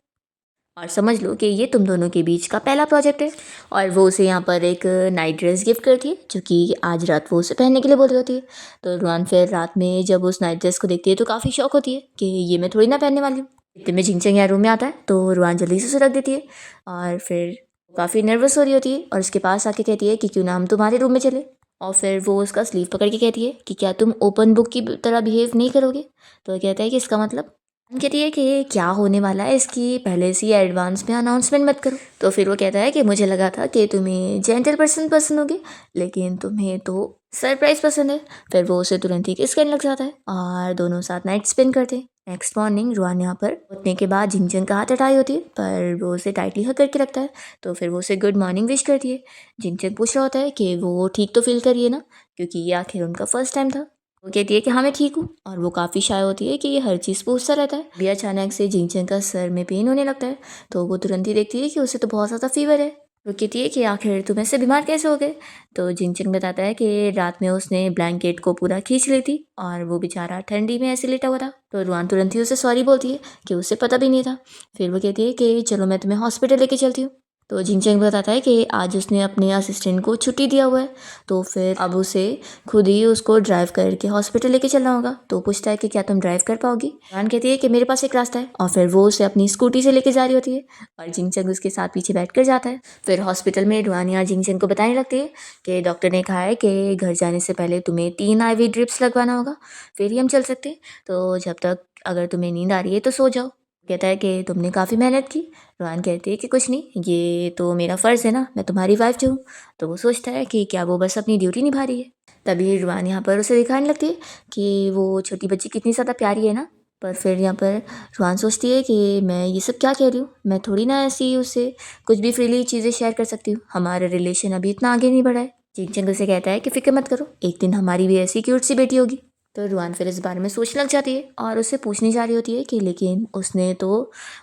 और समझ लो कि ये तुम दोनों के बीच का पहला प्रोजेक्ट है। और वो उसे यहाँ पर एक नाइट ड्रेस गिफ्ट करती है जो कि आज रात वो उसे पहनने के लिए बोल रही होती है। तो रुआन फिर रात में जब उस नाइट ड्रेस को देखती है तो काफ़ी शौक होती है कि ये मैं थोड़ी ना पहनने वाली हूँ। इतने में जिंगचंग यहाँ रूम में आता है तो रुआन जल्दी से उसे रख देती है और फिर काफ़ी नर्वस हो रही होती है और उसके पास आके कहती है कि क्यों ना हम तुम्हारे रूम में चले। और फिर वो उसका स्लीव पकड़ के कहती है कि क्या तुम ओपन बुक की तरह बिहेव नहीं करोगे। तो कहता है कि इसका मतलब? कहती है कि क्या होने वाला है इसकी पहले से ही एडवांस में अनाउंसमेंट मत करो। तो फिर वो कहता है कि मुझे लगा था कि तुम्हें जेंटल पर्सन पसंद होगी लेकिन तुम्हें तो सरप्राइज पसंद है। फिर वो उसे तुरंत ही किस करने लग जाता है और दोनों साथ नाइट स्पेंड करते हैं। नेक्स्ट मॉर्निंग रुआन यहाँ पर उठने के बाद जिंगचंग का हाथ हटाई होती है पर वो उसे टाइटली हग करके रखता है। तो फिर वो उसे गुड मॉर्निंग विश करती है। जिंगचंग पूछ रहा होता है कि वो ठीक तो फील करिए ना, क्योंकि ये आखिर उनका फर्स्ट टाइम था। वो कहती है कि हाँ मैं ठीक हूँ और वो काफ़ी शाय होती है कि ये हर चीज़ पूछता रहता है। भी अचानक से जिंगचंग का सर में पेन होने लगता है तो वो तुरंत ही देखती है कि उसे तो बहुत ज़्यादा फीवर है। वो कहती है कि आखिर तुम ऐसे बीमार कैसे हो गए। तो जिंगचंग बताता है कि रात में उसने ब्लैंकेट को पूरा खींच ली थी और वो बेचारा ठंडी में ऐसे लेटा हुआ था। तो रुआन तुरंत ही उसे सॉरी बोलती है कि उसे पता भी नहीं था। फिर वो कहती है कि चलो मैं तुम्हें हॉस्पिटल लेके चलती हूँ। तो जिंगचंग बताता है कि आज उसने अपने असिस्टेंट को छुट्टी दिया हुआ है, तो फिर अब उसे खुद ही उसको ड्राइव करके हॉस्पिटल लेके चलना होगा। तो पूछता है कि क्या तुम ड्राइव कर पाओगी। रुआन कहती है कि मेरे पास एक रास्ता है, और फिर वो उसे अपनी स्कूटी से लेके जा रही होती है और जिंगचंग उसके साथ पीछे बैठ कर जाता है। फिर हॉस्पिटल में रुआन यहाँ जिंगचंग को बताने लगती है कि डॉक्टर ने कहा है कि घर जाने से पहले तुम्हें 3 IV ड्रिप्स लगवाना होगा, फिर ही हम चल सकते हैं। तो जब तक अगर तुम्हें नींद आ रही है तो सो जाओ। कहता है कि तुमने काफ़ी मेहनत की। रुआन कहती है कि कुछ नहीं, ये तो मेरा फ़र्ज़ है ना, मैं तुम्हारी वाइफ जो हूँ। तो वो सोचता है कि क्या वो बस अपनी ड्यूटी निभा रही है। तभी रुआन यहाँ पर उसे दिखाने लगती है कि वो छोटी बच्ची कितनी ज़्यादा प्यारी है ना। पर फिर यहाँ पर रुआन सोचती है कि मैं ये सब क्या कह रही हूँ, मैं थोड़ी ना ऐसी उससे कुछ भी फ्रीली चीज़ें शेयर कर सकती हूँ, हमारा रिलेशन अभी इतना आगे नहीं बढ़ा है। जिंगचंग उसे कहता है कि फिक्र मत करो, एक दिन हमारी भी ऐसी क्यूट सी बेटी होगी। तो रुआन फिर इस बारे में सोचने लग जाती है और उससे पूछने जा रही होती है कि लेकिन उसने तो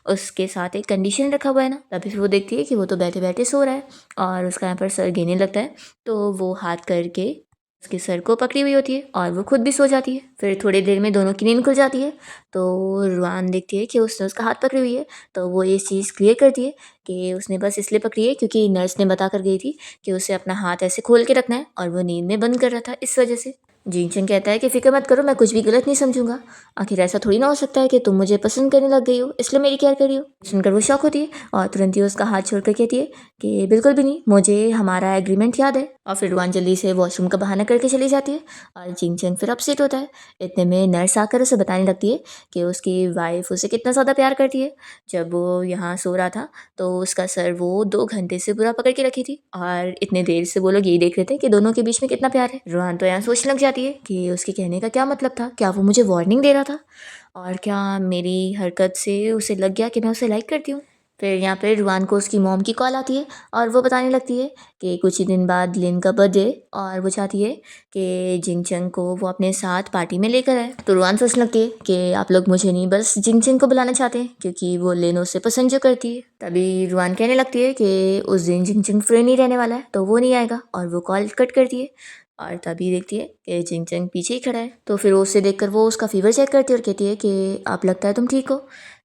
उसके साथ एक कंडीशन रखा हुआ है ना। तभी फिर वो देखती है कि वो तो बैठे बैठे सो रहा है और उसका यहाँ पर सर गिरने लगता है। तो वो हाथ करके उसके सर को पकड़ी हुई होती है और वो खुद भी सो जाती है। फिर थोड़ी देर में दोनों की नींद खुल जाती है। तो रुआन देखती है कि उसने उसका हाथ पकड़ी हुई है, तो वो ये चीज़ क्लियर करती है कि उसने बस इसलिए पकड़ी है क्योंकि नर्स ने बता कर गई थी कि उसे अपना हाथ ऐसे खोल के रखना है और वो नींद में बंद कर रहा था, इस वजह से। जिनचंग कहता है कि फिक्र मत करो, मैं कुछ भी गलत नहीं समझूंगा। आखिर ऐसा थोड़ी ना हो सकता है कि तुम मुझे पसंद करने लग गई हो इसलिए मेरी केयर करी हो। सुनकर वो शौक होती है और तुरंत ही उसका हाथ छोड़कर कहती है कि बिल्कुल भी नहीं, मुझे हमारा एग्रीमेंट याद है। और फिर रुआन जल्दी से वॉशरूम का बहाना करके चली जाती है और जिनचंग फिर अपसेट होता है। इतने में नर्स आकर उसे बताने लगती है कि उसकी वाइफ उसे कितना ज़्यादा प्यार करती है। जब वो यहाँ सो रहा था तो उसका सर वो 2 घंटे से पूरा पकड़ के रखी थी और इतने देर से वो लोग यही देख रहे थे कि दोनों के बीच में कितना प्यार है। रुआन तो यहाँ सोचने लग जाती है कि उसके कहने का क्या मतलब था, क्या वो मुझे वार्निंग दे रहा था और क्या मेरी हरकत से उसे लग गया कि मैं उसे लाइक करती हूँ। फिर यहाँ पे रुआन को उसकी मॉम की कॉल आती है और वो बताने लगती है कि कुछ ही दिन बाद लिन का बर्थडे और वो चाहती है कि जिंगचंग को वो अपने साथ पार्टी में लेकर आए। तो रुआन सोचने लगती है कि आप लोग मुझे नहीं बस जिंगचंग को बुलाना चाहते हैं क्योंकि वो लिन उसे पसंद जो करती है। तभी रुआन कहने लगती है कि उस दिन जिंगचंग फ्री नहीं रहने वाला है तो वो नहीं आएगा और वो कॉल कट करती है। और तभी देखती है कि जिंगचंग पीछे ही खड़ा है। तो फिर वो उससे देखकर वो उसका फीवर चेक करती है और कहती है कि आप लगता है तुम ठीक हो।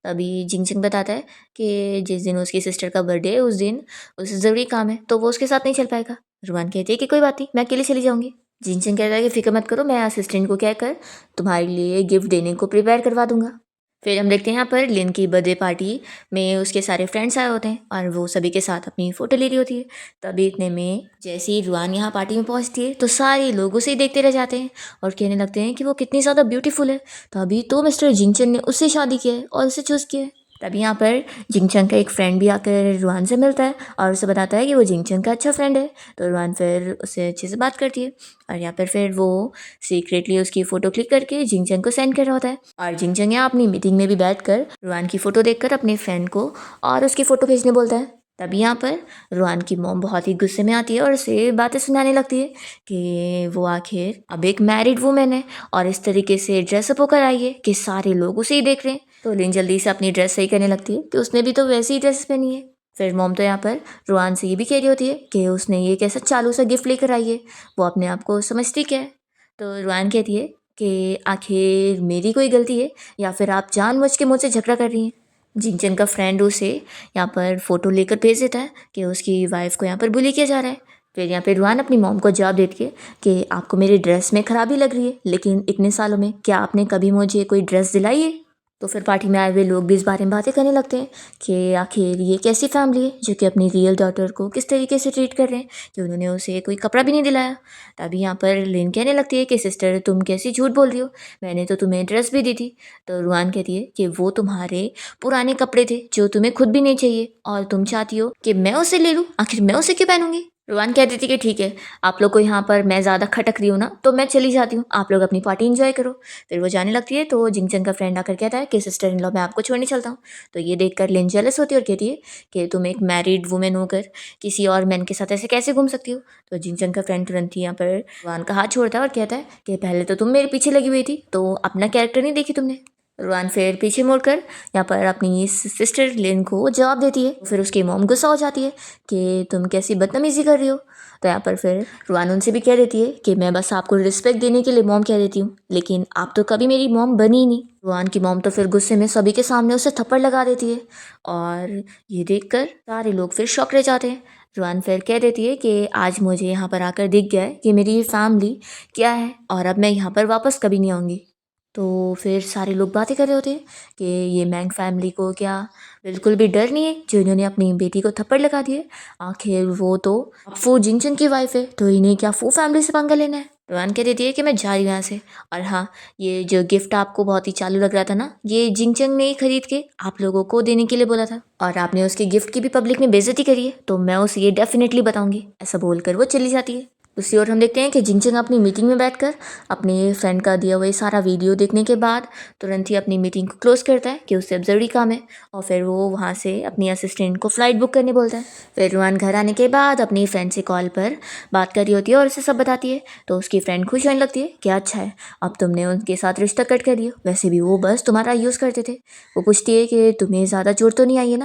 तभी जिंगचंग बताता है कि जिस दिन उसकी सिस्टर का बर्थडे है उस दिन उसे ज़रूरी काम है तो वो उसके साथ नहीं चल पाएगा। रुआन कहती है कि कोई बात नहीं, मैं अकेले चली जाऊंगी। जिंगचंग कहता है कि फिक्र मत करो, मैं असिस्टेंट को कहकर तुम्हारे लिए गिफ्ट देने को प्रिपेयर करवा दूंगा। फिर हम देखते हैं यहाँ पर लिन की बर्थडे पार्टी में उसके सारे फ्रेंड्स आए होते हैं और वो सभी के साथ अपनी फ़ोटो ले रही होती है। तभी इतने में जैसे ही रुआन यहाँ पार्टी में पहुँचती है तो सारे लोग उसे ही देखते रह जाते हैं और कहने लगते हैं कि वो कितनी ज़्यादा ब्यूटीफुल है। तभी तो मिस्टर जिंगचंग ने उससे शादी की है और उसे चूज़ किया है। तभी यहाँ पर जिंगचंग का एक फ्रेंड भी आकर रुआन से मिलता है और उसे बताता है कि वो जिंगचंग का अच्छा फ्रेंड है। तो रुआन फिर उससे अच्छे से बात करती है और यहाँ पर फिर वो सीक्रेटली उसकी फ़ोटो क्लिक करके जिंगचंग को सेंड कर रहा होता है। और जिंगचंग यहाँ अपनी मीटिंग में भी बैठकर रुआन की फ़ोटो देखकर अपने फ्रेंड को और उसकी फ़ोटो खींचने बोलता है। तभी यहाँ पर रुआन की मॉम बहुत ही गुस्से में आती है और उसे बातें सुनाने लगती है कि वो आखिर अब एक मैरिड वुमेन है और इस तरीके से ड्रेसअप होकर आई है कि सारे लोग उसे ही देख रहे हैं। तो लिन जल्दी से अपनी ड्रेस सही करने लगती है कि उसने भी तो वैसी ही ड्रेस पहनी है। फिर मॉम तो यहाँ पर रुआन से ये भी कह रही होती है कि उसने ये कैसा चालू सा गिफ्ट लेकर आई है, वो अपने आप को समझती क्या है। तो रुआन कहती है कि आखिर मेरी कोई गलती है या फिर आप जानबूझ के मुझसे झगड़ा कर रही हैं। जिनचन का फ्रेंड उसे यहाँ पर फ़ोटो लेकर भेज देता है कि उसकी वाइफ को यहाँ पर बुली किया जा रहा है। फिर यहाँ पे रुआन अपनी मॉम को जवाब देती है कि आपको मेरी ड्रेस में खराबी लग रही है, लेकिन इतने सालों में क्या आपने कभी मुझे कोई ड्रेस दिलाई है। तो फिर पार्टी में आए हुए लोग भी इस बारे में बातें करने लगते हैं कि आखिर ये कैसी फैमिली है जो कि अपनी रियल डॉटर को किस तरीके से ट्रीट कर रहे हैं कि उन्होंने उसे कोई कपड़ा भी नहीं दिलाया। तभी यहाँ पर लिन कहने लगती है कि सिस्टर तुम कैसी झूठ बोल रही हो, मैंने तो तुम्हें ड्रेस भी दी थी। तो रुआन कहती है कि वो तुम्हारे पुराने कपड़े थे जो तुम्हें खुद भी नहीं चाहिए और तुम चाहती हो कि मैं उसे ले लूँ, आखिर मैं उसे क्यों पहनूंगी। रुआन कहती थी कि ठीक है, आप लोग को यहाँ पर मैं ज़्यादा खटक रही हूँ ना तो मैं चली जाती हूँ, आप लोग अपनी पार्टी एंजॉय करो। फिर वो जाने लगती है तो जिंगचन का फ्रेंड आकर कहता है कि सिस्टर इन लॉ मैं आपको छोड़ने चलता हूँ। तो ये देखकर लिन जेलस होती है और कहती है कि तुम एक मैरिड वुमेन होकर किसी और मैन के साथ ऐसे कैसे घूम सकती हो। तो जिंगचन का फ्रेंड तुरंत ही यहाँ पर रुआन का हाथ छोड़ता है और कहता है कि पहले तो तुम मेरे पीछे लगी हुई थी तो अपना कैरेक्टर नहीं देखी तुमने। रुआन फिर पीछे मुड़कर यहाँ पर अपनी सिस्टर लिन को जवाब देती है। फिर उसकी मॉम गुस्सा हो जाती है कि तुम कैसी बदतमीज़ी कर रही हो। तो यहाँ पर फिर रुआन उनसे भी कह देती है कि मैं बस आपको रिस्पेक्ट देने के लिए मॉम कह देती हूँ, लेकिन आप तो कभी मेरी मॉम बनी ही नहीं। रुआन की मॉम तो फिर गुस्से में सभी के सामने उसे थप्पड़ लगा देती है और ये देखकर सारे लोग फिर शॉक रह जाते हैं। रुआन फिर कह देती है कि आज मुझे यहाँ पर आकर दिख गया है कि मेरी फैमिली क्या है और अब मैं यहाँ पर वापस कभी नहीं आऊँगी। तो फिर सारे लोग बातें कर रहे होते हैं कि ये मैंग फैमिली को क्या बिल्कुल भी डर नहीं है जो इन्होंने अपनी बेटी को थप्पड़ लगा दिए। आखिर वो तो फू जिंगचंग की वाइफ है, तो इन्हें क्या फू फैमिली से पंगा लेना है। रुआन कह देती है कि मैं जा रही हूँ यहाँ से। और हाँ, ये जो गिफ्ट आपको बहुत ही चालू लग रहा था ना, ये जिंगचंग ने ही खरीद के आप लोगों को देने के लिए बोला था और आपने उसके गिफ्ट की भी पब्लिक में बेइज्जती करी है, तो मैं उसे ये डेफिनेटली बताऊंगी। ऐसा बोलकर वो चली जाती है। दूसरी ओर हम देखते हैं कि जिंगचंग अपनी मीटिंग में बैठकर अपने फ्रेंड का दिया हुआ सारा वीडियो देखने के बाद तुरंत ही अपनी मीटिंग को क्लोज करता है कि उससे अब ज़रूरी काम है और फिर वो वहाँ से अपनी असिस्टेंट को फ़्लाइट बुक करने बोलता है। फिर रुआन घर आने के बाद अपनी फ्रेंड से कॉल पर बात कर रही होती है और उसे सब बताती है। तो उसकी फ्रेंड खुश होने लगती है कि अच्छा है, अब तुमने उनके साथ रिश्ता कट कर दिया, वैसे भी वो बस तुम्हारा यूज़ करते थे। वो पूछती है कि तुम्हें ज़्यादा चोट तो नहीं आई है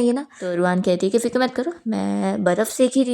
ना। तो रुआन कहती है कि फिक्र मत करो, मैं बर्फ़ सेक ही रही हूँ।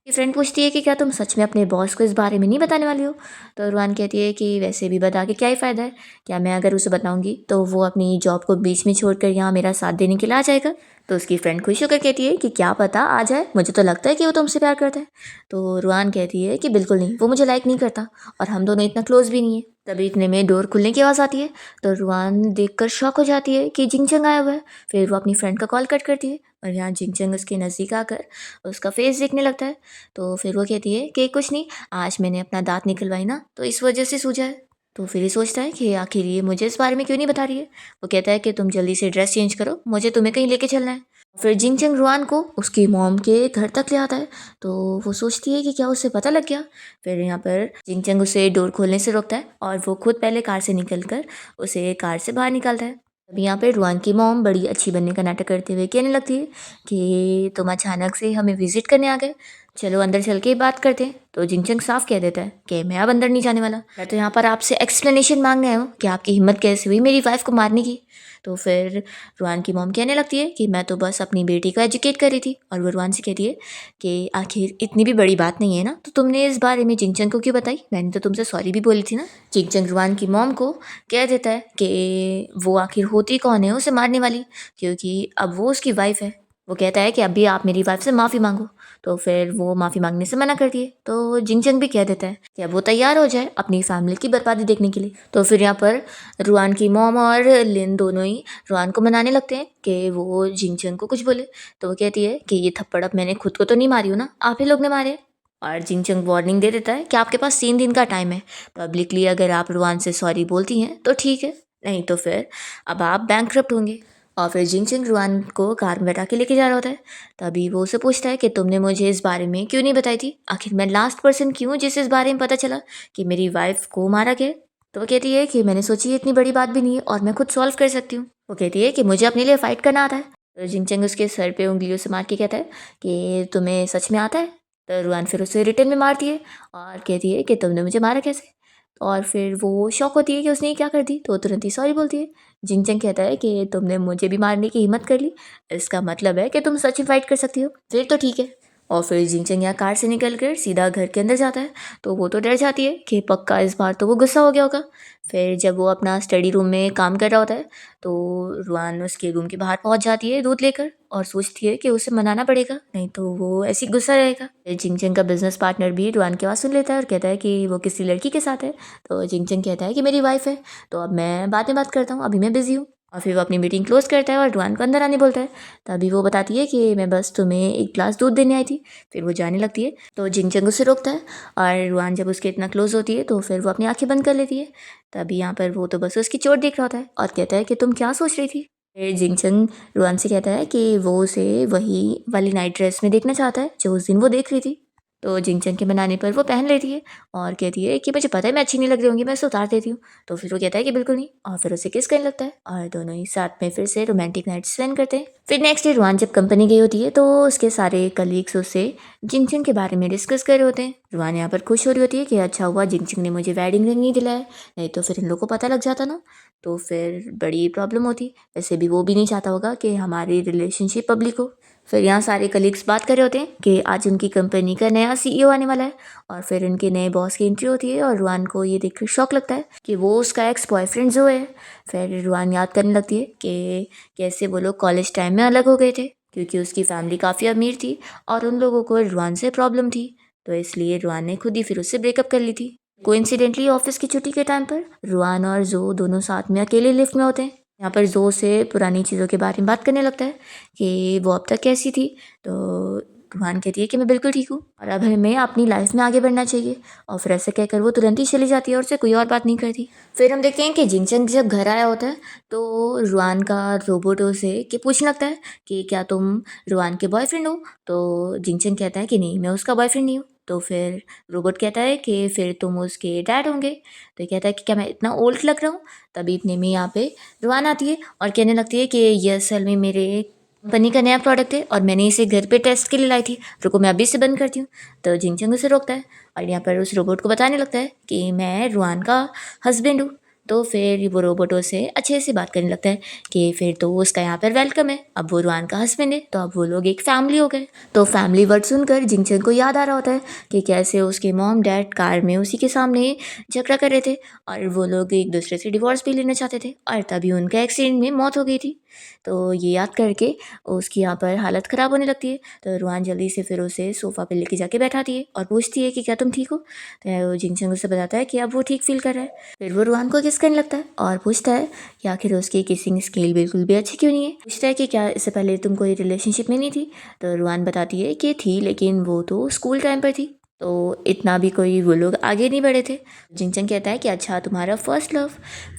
मेरी फ्रेंड पूछती है कि क्या तुम सच में अपने बॉस को इस बारे में नहीं बताने वाली हो। तो रुआन कहती है कि वैसे भी बता के क्या ही फ़ायदा है, क्या मैं अगर उसे बताऊंगी तो वो अपनी जॉब को बीच में छोड़कर यहाँ मेरा साथ देने के लिए आ जाएगा। तो उसकी फ्रेंड खुश होकर कहती है कि क्या पता आ जाए, मुझे तो लगता है कि वो तुमसे प्यार करता है। तो रुआन कहती है कि बिल्कुल नहीं, वो मुझे लाइक नहीं करता और हम दोनों इतना क्लोज भी नहीं है। तभी इतने में डोर खुलने की आवाज़ आती है। तो रुआन देखकर शॉक हो जाती है कि जिंगचंग आया हुआ है। फिर वो अपनी फ्रेंड का कॉल कट करती है और यहाँ जिंगचंग उसके नज़दीक आकर उसका फेस देखने लगता है। तो फिर वो कहती है कि कुछ नहीं, आज मैंने अपना दांत निकलवाई ना, तो इस वजह से सूजा है। तो फिर ये सोचता है कि आखिर ये मुझे इस बारे में क्यों नहीं बता रही है। वो कहता है कि तुम जल्दी से ड्रेस चेंज करो, मुझे तुम्हें कहीं लेके चलना है। फिर जिंगचंग रुआन को उसकी मॉम के घर तक ले आता है। तो वो सोचती है कि क्या उसे पता लग गया। फिर यहाँ पर जिंगचंग उसे डोर खोलने से रोकता है और वो खुद पहले कार से निकलकर उसे कार से बाहर निकालता है। अभी यहाँ पे रुआन की मॉम बड़ी अच्छी बनने का नाटक करते हुए कहने लगती है कि तुम अचानक से हमें विजिट करने आ गए, चलो अंदर चल के बात करते हैं। तो जिंगचंग साफ कह देता है कि मैं अब अंदर नहीं जाने वाला, मैं तो यहाँ पर आपसे एक्सप्लेनेशन मांगने आया हूँ कि आपकी हिम्मत कैसे हुई मेरी वाइफ को मारने की। तो फिर रुआन की मॉम कहने लगती है कि मैं तो बस अपनी बेटी को एजुकेट कर रही थी। और वो रुआन से कहती है कि आखिर इतनी भी बड़ी बात नहीं है ना, तो तुमने इस बारे में जिंगचंग को क्यों बताई, मैंने तो तुमसे सॉरी भी बोली थी ना। जिंगचंग रुआन की मॉम को कह देता है कि वो आखिर होती कौन है उसे मारने वाली, क्योंकि अब वो उसकी वाइफ है। वो कहता है कि अभी आप मेरी वाइफ से माफ़ी मांगो। तो फिर वो माफ़ी मांगने से मना करती है। तो जिंगचंग भी कह देता है कि अब वो तैयार हो जाए अपनी फैमिली की बर्बादी देखने के लिए। तो फिर यहाँ पर रुआन की मॉम और लिन दोनों ही रुआन को मनाने लगते हैं कि वो जिंगचंग को कुछ बोले। तो वो कहती है कि ये थप्पड़ अब मैंने खुद को तो नहीं मारी हूँ ना, आप ही लोग ने मारे। और जिंगचंग वार्निंग दे देता है कि आपके पास 3 दिन का टाइम है, पब्लिकली अगर आप रुआन से सॉरी बोलती हैं तो ठीक है, नहीं तो फिर अब आप बैंकक्रप्ट होंगे। और फिर जिंगचंग रुआन को कार में बैठा के लेके जा रहा होता है। तभी वो उसे पूछता है कि तुमने मुझे इस बारे में क्यों नहीं बताई थी, आखिर मैं लास्ट पर्सन क्यों जिसे इस बारे में पता चला कि मेरी वाइफ को मारा गया। तो वो कहती है कि मैंने सोची ये इतनी बड़ी बात भी नहीं है और मैं खुद सॉल्व कर सकती हूँ। वो कहती है कि मुझे अपने लिए फ़ाइट करना आता है। तो जिंगचंग उसके सर पे उंगलियों से मार के कहता है कि तुम्हें सच में आता है। तो रुआन फिर उसे रिटर्न में मारती है और कहती है कि तुमने मुझे मारा कैसे। और फिर वो शॉक होती है कि उसने ये क्या कर दी, तो तुरंत ही सॉरी बोलती है। जिंगचंग कहता है कि तुमने मुझे भी मारने की हिम्मत कर ली, इसका मतलब है कि तुम सच में फाइट कर सकती हो, फिर तो ठीक है। और फिर जिंगचंग यहाँ कार से निकल कर सीधा घर के अंदर जाता है। तो वो तो डर जाती है कि पक्का इस बार तो वो गुस्सा हो गया होगा। फिर जब वो अपना स्टडी रूम में काम कर रहा होता है तो रुआन उसके रूम के बाहर पहुंच जाती है दूध लेकर और सोचती है कि उसे मनाना पड़ेगा, नहीं तो वो ऐसे ही गुस्सा रहेगा। फिर जिंगचंग का बिजनेस पार्टनर भी रुआन की आवाज़ सुन लेता है और कहता है कि वो किसी लड़की के साथ है। तो जिंगचंग कहता है कि मेरी वाइफ है, तो अब मैं बाद में बात करता हूँ, अभी मैं बिजी हूँ। और फिर वो अपनी मीटिंग क्लोज करता है और रुआन को अंदर आने बोलता है। तभी वो बताती है कि मैं बस तुम्हें एक ग्लास दूध देने आई थी। फिर वो जाने लगती है। तो जिंगचंग उसे रोकता है और रुआन जब उसके इतना क्लोज होती है तो फिर वो अपनी आंखें बंद कर लेती है। तभी यहाँ पर वो तो बस उसकी चोट देख रहा होता है और कहता है कि तुम क्या सोच रही थी। फिर जिंगचंग रुआन से कहता है कि वो उसे वही वाली नाइट ड्रेस में देखना चाहता है जो उस दिन वो देख रही थी। तो जिंगचंग के मनाने पर वो पहन लेती है और कहती है कि मुझे पता है मैं अच्छी नहीं लग रही होंगी, मैं इसे उतार देती हूँ। तो फिर वो कहता है कि बिल्कुल नहीं, और फिर उसे किस करने लगता है और दोनों ही साथ में फिर से रोमांटिक नाइट स्पेंड करते हैं। फिर नेक्स्ट डे रुआन जब कंपनी गई होती है तो उसके सारे कलीग्स उससे जिंगचंग के बारे में डिस्कस कर रहे होते हैं। रुआन यहाँ पर खुश हो रही होती है कि अच्छा हुआ जिंगचंग ने मुझे वेडिंग रिंग नहीं दिलाया, नहीं तो फिर इन लोगों को पता लग जाता ना, तो फिर बड़ी प्रॉब्लम होती। वैसे भी वो भी नहीं चाहता होगा कि हमारी रिलेशनशिप पब्लिक हो। फिर यहाँ सारे कलीग्स बात कर रहे होते हैं कि आज उनकी कंपनी का नया सीईओ आने वाला है और फिर उनके नए बॉस की एंट्री होती है और रुआन को ये देखकर शौक लगता है कि वो उसका एक्स बॉयफ्रेंड जो है। फिर रुआन याद करने लगती है कि कैसे वो लोग कॉलेज टाइम में अलग हो गए थे क्योंकि उसकी फैमिली काफ़ी अमीर थी और उन लोगों को रुआन से प्रॉब्लम थी, तो इसलिए रुआन ने खुद ही फिर उससे ब्रेकअप कर ली थी। कोइंसिडेंटली ऑफिस की छुट्टी के टाइम पर रुआन और जो दोनों साथ में अकेले लिफ्ट में होते हैं। यहाँ पर जो से पुरानी चीज़ों के बारे में बात करने लगता है कि वो अब तक कैसी थी, तो रुहान कहती है कि मैं बिल्कुल ठीक हूँ और अब हमें अपनी लाइफ में आगे बढ़ना चाहिए, और फिर ऐसे कहकर वो तुरंत ही चली जाती है और उससे कोई और बात नहीं करती। फिर हम देखते हैं कि जिंगचंग जब घर आया होता है तो रुआन का रोबोटो से कि पूछने लगता है कि क्या तुम रुआन के बॉयफ्रेंड हो, तो जिंगचंग कहता है कि नहीं मैं उसका बॉयफ्रेंड नहीं हूँ। तो फिर रोबोट कहता है कि फिर तुम उसके डैड होंगे, तो कहता है कि क्या मैं इतना ओल्ड लग रहा हूँ। तभी इतने में यहाँ पे रुआन आती है और कहने लगती है कि ये असल में मेरे कंपनी का नया प्रोडक्ट है और मैंने इसे घर पे टेस्ट के लिए लाई थी, रुको मैं अभी इसे बंद करती हूँ। तो जिंगचंग उसे रोकता है और यहाँ पर उस रोबोट को बताने लगता है कि मैं रुआन का हस्बैंड हूँ। तो फिर वो रोबोट से अच्छे से बात करने लगता है कि फिर तो उसका यहाँ पर वेलकम है, अब वो रुआन का हस्बैंड है, तो अब वो लोग एक फैमिली हो गए। तो फैमिली वर्ड सुनकर जिंगचंग को याद आ रहा होता है कि कैसे उसके मॉम डैड कार में उसी के सामने झगड़ा कर रहे थे और वो लोग एक दूसरे से डिवोर्स भी लेना चाहते थे और तभी उनका एक्सीडेंट में मौत हो गई थी। तो ये याद करके उसकी यहाँ पर हालत ख़राब होने लगती है। तो रुआन जल्दी से फिर उसे सोफ़ा पे लेके जाके बैठाती है और पूछती है कि क्या तुम ठीक हो। तो जिंगचंग उसे बताता है कि अब वो ठीक फील कर रहा है। फिर वो रुआन को किस करने लगता है और पूछता है कि आखिर उसकी किसिंग स्किल बिल्कुल भी अच्छी क्यों नहीं है। पूछता है कि क्या इससे पहले तुम कोई रिलेशनशिप में नहीं थी। तो रुआन बताती है कि थी, लेकिन वो तो स्कूल टाइम पर थी, तो इतना भी कोई वो लोग आगे नहीं बढ़े थे। जिंगचंग कहता है कि अच्छा तुम्हारा फर्स्ट लव।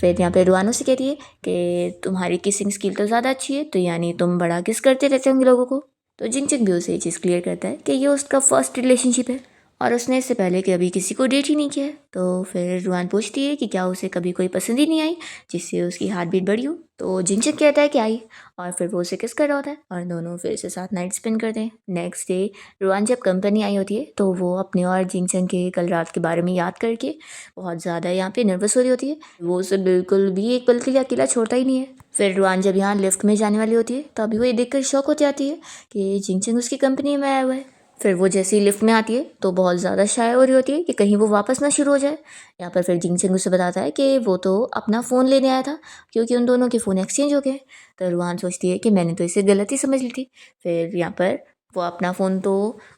फिर यहाँ पे रुआन से कहती है कि तुम्हारी किसिंग स्किल तो ज़्यादा अच्छी है, तो यानी तुम बड़ा किस करते रहते होंगे लोगों को। तो जिंगचंग भी उसे ये चीज़ क्लियर करता है कि ये उसका फर्स्ट रिलेशनशिप है और उसने इससे पहले कभी किसी को डेट ही नहीं किया है। तो फिर रुआन पूछती है कि क्या उसे कभी कोई पसंद ही नहीं आई जिससे उसकी हार्ट बीट बढ़ी हो। तो जिंगचंग कहता है कि आई, और फिर वो उसे किस कर रहा होता है और दोनों फिर से साथ नाइट स्पेंड करते हैं। नेक्स्ट डे रुआन जब कंपनी आई होती है तो वो अपने और जिंगचंग के कल रात के बारे में याद करके बहुत ज़्यादा यहाँ पे नर्वस हो रही होती है। वो उसे बिल्कुल भी एक पल के लिए अकेला छोड़ता ही नहीं है। फिर रुआन जब यहाँ लिफ्ट में जाने वाली होती है तो अभी वो ये देखकर शौक हो जाती है कि जिंगचंग उसकी कंपनी में आया हुआ है। फिर वो जैसे ही लिफ्ट में आती है तो बहुत ज़्यादा शाय हो रही होती है कि कहीं वो वापस ना शुरू हो जाए। यहाँ पर फिर जिंगचंग उसे बताता है कि वो तो अपना फ़ोन लेने आया था क्योंकि उन दोनों के फ़ोन एक्सचेंज हो गए। तो रुआन सोचती है कि मैंने तो इसे गलत ही समझ ली थी। फिर यहाँ पर वो अपना फ़ोन तो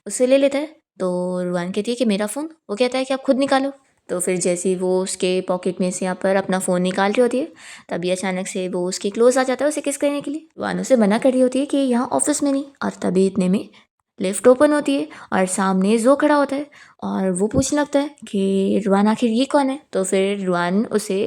उससे ले लेता है। तो रुआन कहती है कि मेरा फ़ोन, वो कहता है कि आप खुद निकालो। तो फिर जैसे ही वो उसके पॉकेट में से यहाँ पर अपना फ़ोन निकाल रही होती है तभी अचानक से वो उसके क्लोज आ जाता है उसे किस करने के लिए। रुआन उसे मना कर रही होती है कि यहाँ ऑफिस में नहीं, और तभी इतने में लिफ्ट ओपन होती है और सामने जो खड़ा होता है और वो पूछने लगता है कि रुआन आखिर ये कौन है। तो फिर रुआन उसे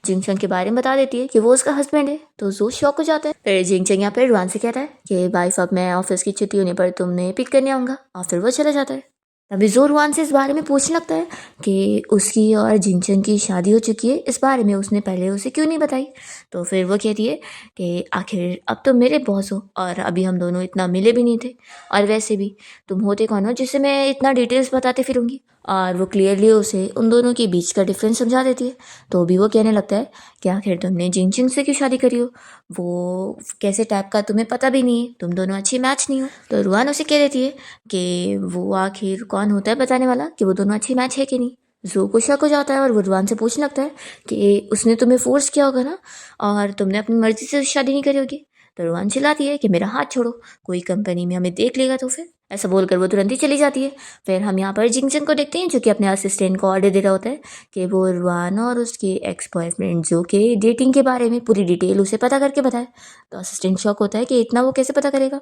जिंगचंग के बारे में बता देती है कि वो उसका हस्बैंड है। तो जो शॉक हो जाता है। फिर जिंगचंग यहाँ पे रुआन से कहता है कि वाइफ अब मैं ऑफिस की छुट्टी होने पर तुमने पिक करने आऊँगा, और फिर वो चला जाता है। तभी जो रुआन से इस बारे में पूछने लगता है कि उसकी और जिंगचंग की शादी हो चुकी है, इस बारे में उसने पहले उसे क्यों नहीं बताई। तो फिर वो कहती है कि आखिर अब तो मेरे बॉस हो और अभी हम दोनों इतना मिले भी नहीं थे, और वैसे भी तुम होते कौन हो जिससे मैं इतना डिटेल्स बताते फिरूंगी। और वो क्लियरली उसे उन दोनों के बीच का डिफरेंस समझा देती है। तो भी वो कहने लगता है कि आखिर तुमने जिंगचंग से क्यों शादी करी हो, वो कैसे टाइप का तुम्हें पता भी नहीं है, तुम दोनों अच्छी मैच नहीं हो। तो रुआन उसे कह देती है कि वो आखिर कौन होता है बताने वाला कि वो दोनों अच्छी मैच है कि नहीं। जो को शक हो जाता है और वो रुआन से पूछने लगता है कि उसने तुम्हें फोर्स किया होगा ना, और तुमने अपनी मर्जी से शादी नहीं करी होगी। तो रुआन चिल्लाती है कि मेरा हाथ छोड़ो, कोई कंपनी में हमें देख लेगा तो फिर। ऐसा बोलकर वो तुरंत ही चली जाती है। फिर हम यहाँ पर जिंगचंग को देखते हैं जो कि अपने असिस्टेंट को ऑर्डर दे रहा होता है कि वो रुआन और उसके एक्स बॉयफ्रेंड जो के डेटिंग के बारे में पूरी डिटेल उसे पता करके बताए। तो असिस्टेंट शॉक होता है कि इतना वो कैसे पता करेगा।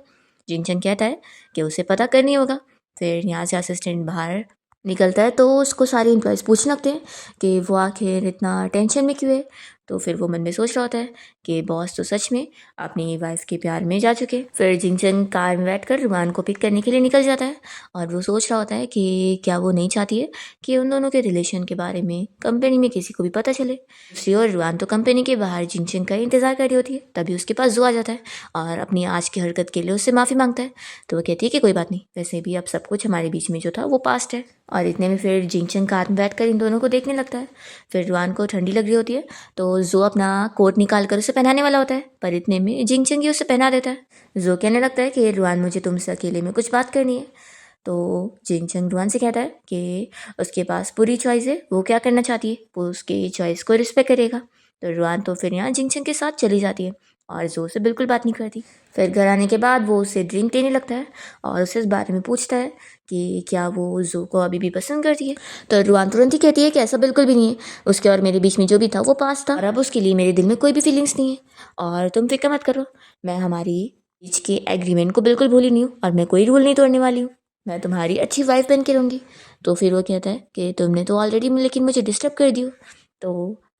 जिंगचंग कहता है कि उसे पता करनी होगा। फिर यहाँ से असिस्टेंट बाहर निकलता है तो उसको सारे एम्प्लॉयज़ पूछने लगते हैं कि वो आखिर इतना टेंशन में क्यों है। तो फिर वो मन में सोच रहा होता है कि बॉस तो सच में अपनी वाइफ के प्यार में जा चुके। फिर जिंगचंग कार में बैठ कर रुआन को पिक करने के लिए निकल जाता है और वो सोच रहा होता है कि क्या वो नहीं चाहती है कि उन दोनों के रिलेशन के बारे में कंपनी में किसी को भी पता चले। दूसरी ओर रुआन तो कंपनी के बाहर जिंगचंग का इंतजार कर रही होती है। तभी उसके पास जो आ जाता है और अपनी आज की हरकत के लिए उससे माफ़ी मांगता है। तो वो कहती है कि कोई बात नहीं, वैसे भी अब सब कुछ हमारे बीच में जो था वो पास्ट है। और इतने में फिर जिंगचंग कार में बैठ कर इन दोनों को देखने लगता है। फिर रुआन को ठंडी लग रही होती है तो जो अपना कोट निकाल कर उसे पहनाने वाला होता है, पर इतने में जिंगचंग ही उसे पहना देता है। जो कहने लगता है कि रुआन मुझे तुमसे अकेले में कुछ बात करनी है। तो जिंगचंग रुआन से कहता है कि उसके पास पूरी चॉइस है, वो क्या करना चाहती है वो उसकी चॉइस को रिस्पेक्ट करेगा। तो रुआन तो फिर यहाँ जिंगचंग के साथ चली जाती है और जो से बिल्कुल बात नहीं करती। फिर घर आने के बाद वो उसे ड्रिंक देने लगता है और उसे इस बारे में पूछता है कि क्या वो जो को अभी भी पसंद करती है। तो रुआन तुरंत ही कहती है कि ऐसा बिल्कुल भी नहीं है, उसके और मेरे बीच में जो भी था वो पास था और अब उसके लिए मेरे दिल में कोई भी फीलिंग्स नहीं है। और तुम फिक्र मत करो, मैं हमारी बीच के एग्रीमेंट को बिल्कुल भूली नहीं हूँ और मैं कोई रूल नहीं तोड़ने वाली हूँ, मैं तुम्हारी अच्छी वाइफ बन के रहूँगी। तो फिर वो कहता है कि तुमने तो ऑलरेडी लेकिन मुझे डिस्टर्ब कर दियो। तो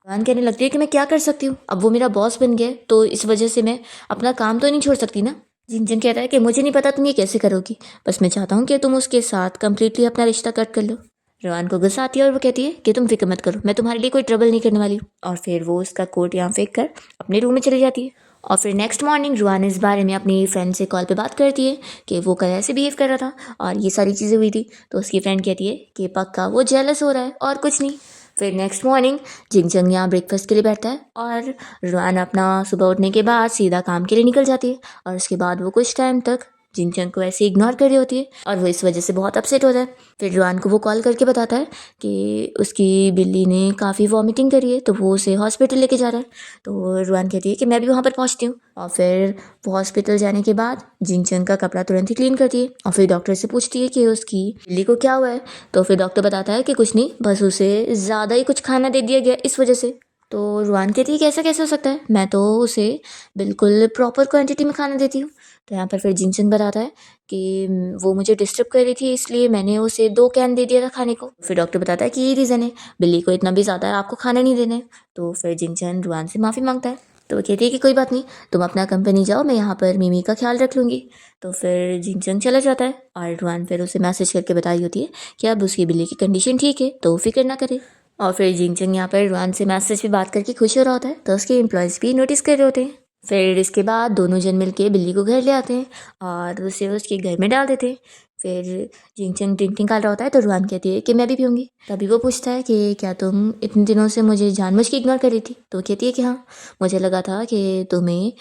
रुआन कहने लगती है कि मैं क्या कर सकती हूँ, अब वो मेरा बॉस बन गया तो इस वजह से मैं अपना काम तो नहीं छोड़ सकती ना। जिंगचंग कहता है कि मुझे नहीं पता तुम ये कैसे करोगी, बस मैं चाहता हूँ कि तुम उसके साथ कम्प्लीटली अपना रिश्ता कट कर लो। रुआन को गुस्सा आती है और वो कहती है कि तुम फिक्र मत करो, मैं तुम्हारे लिए कोई ट्रबल नहीं करने वाली हूँ। और फिर वो उसका कोट यहाँ फेंक कर अपने रूम में चली जाती है। और फिर नेक्स्ट मॉर्निंग रुआन इस बारे में अपनी फ्रेंड से कॉल पे बात करती है कि वो कल ऐसे बिहेव कर रहा था और ये सारी चीज़ें हुई थी। तो उसकी फ्रेंड कहती है कि पक्का वो जेलस हो रहा है और कुछ नहीं। फिर नेक्स्ट मॉर्निंग जिंगचंग यहाँ ब्रेकफास्ट के लिए बैठता है और रुआन अपना सुबह उठने के बाद सीधा काम के लिए निकल जाती है। और उसके बाद वो कुछ टाइम तक जिंगचंग को ऐसे इग्नोर कर रही होती है और वो इस वजह से बहुत अपसेट होता है। फिर रुआन को वो कॉल करके बताता है कि उसकी बिल्ली ने काफ़ी वॉमिटिंग करी है तो वो उसे हॉस्पिटल लेके जा रहा है। तो रुआन कहती है कि मैं भी वहाँ पर पहुँचती हूँ। और फिर वो हॉस्पिटल जाने के बाद जिंगचंग का कपड़ा तुरंत ही क्लीन करती है और फिर डॉक्टर से पूछती है कि उसकी बिल्ली को क्या हुआ है। तो फिर डॉक्टर बताता है कि कुछ नहीं, बस उसे ज़्यादा ही कुछ खाना दे दिया गया इस वजह से। तो रुआन कहती है कि ऐसा कैसे हो सकता है, मैं तो उसे बिल्कुल प्रॉपर क्वांटिटी में खाना देती हूँ। तो यहाँ पर फिर जिंगचंग बताता है कि वो मुझे डिस्टर्ब कर रही थी इसलिए मैंने उसे 2 कैन दे दिया था खाने को। फिर डॉक्टर बताता है कि ये रीज़न है, बिल्ली को इतना भी ज़्यादा आपको खाना नहीं देना है। तो फिर जिंगचंग रुआन से माफ़ी मांगता है। तो वो कहती है कि कोई बात नहीं, तुम अपना कंपनी जाओ, मैं यहाँ पर मिमी का ख्याल रख लूँगी। तो फिर जिंगचंग चला जाता है और रुआन फिर उसे मैसेज करके बताई होती है कि अब उसकी बिल्ली की कंडीशन ठीक है तो फिक्र ना करे। और फिर जिंगचंग यहाँ पर रुआन से मैसेज पे बात करके खुश हो रहा होता है तो उसके एम्प्लॉयज़ भी नोटिस कर रहे होते हैं। फिर इसके बाद दोनों जन मिल के बिल्ली को घर ले आते हैं और उसे उसके घर में डाल देते हैं। फिर जिंगचंग ड्रिंक निकाल रहा होता है तो रुआन कहती है कि मैं भी पीऊँगी। तभी वो पूछता है कि क्या तुम इतने दिनों से मुझे जानबूझ के इग्नोर कर रही थी। तो वो कहती है कि हाँ, मुझे लगा था कि तुम्हें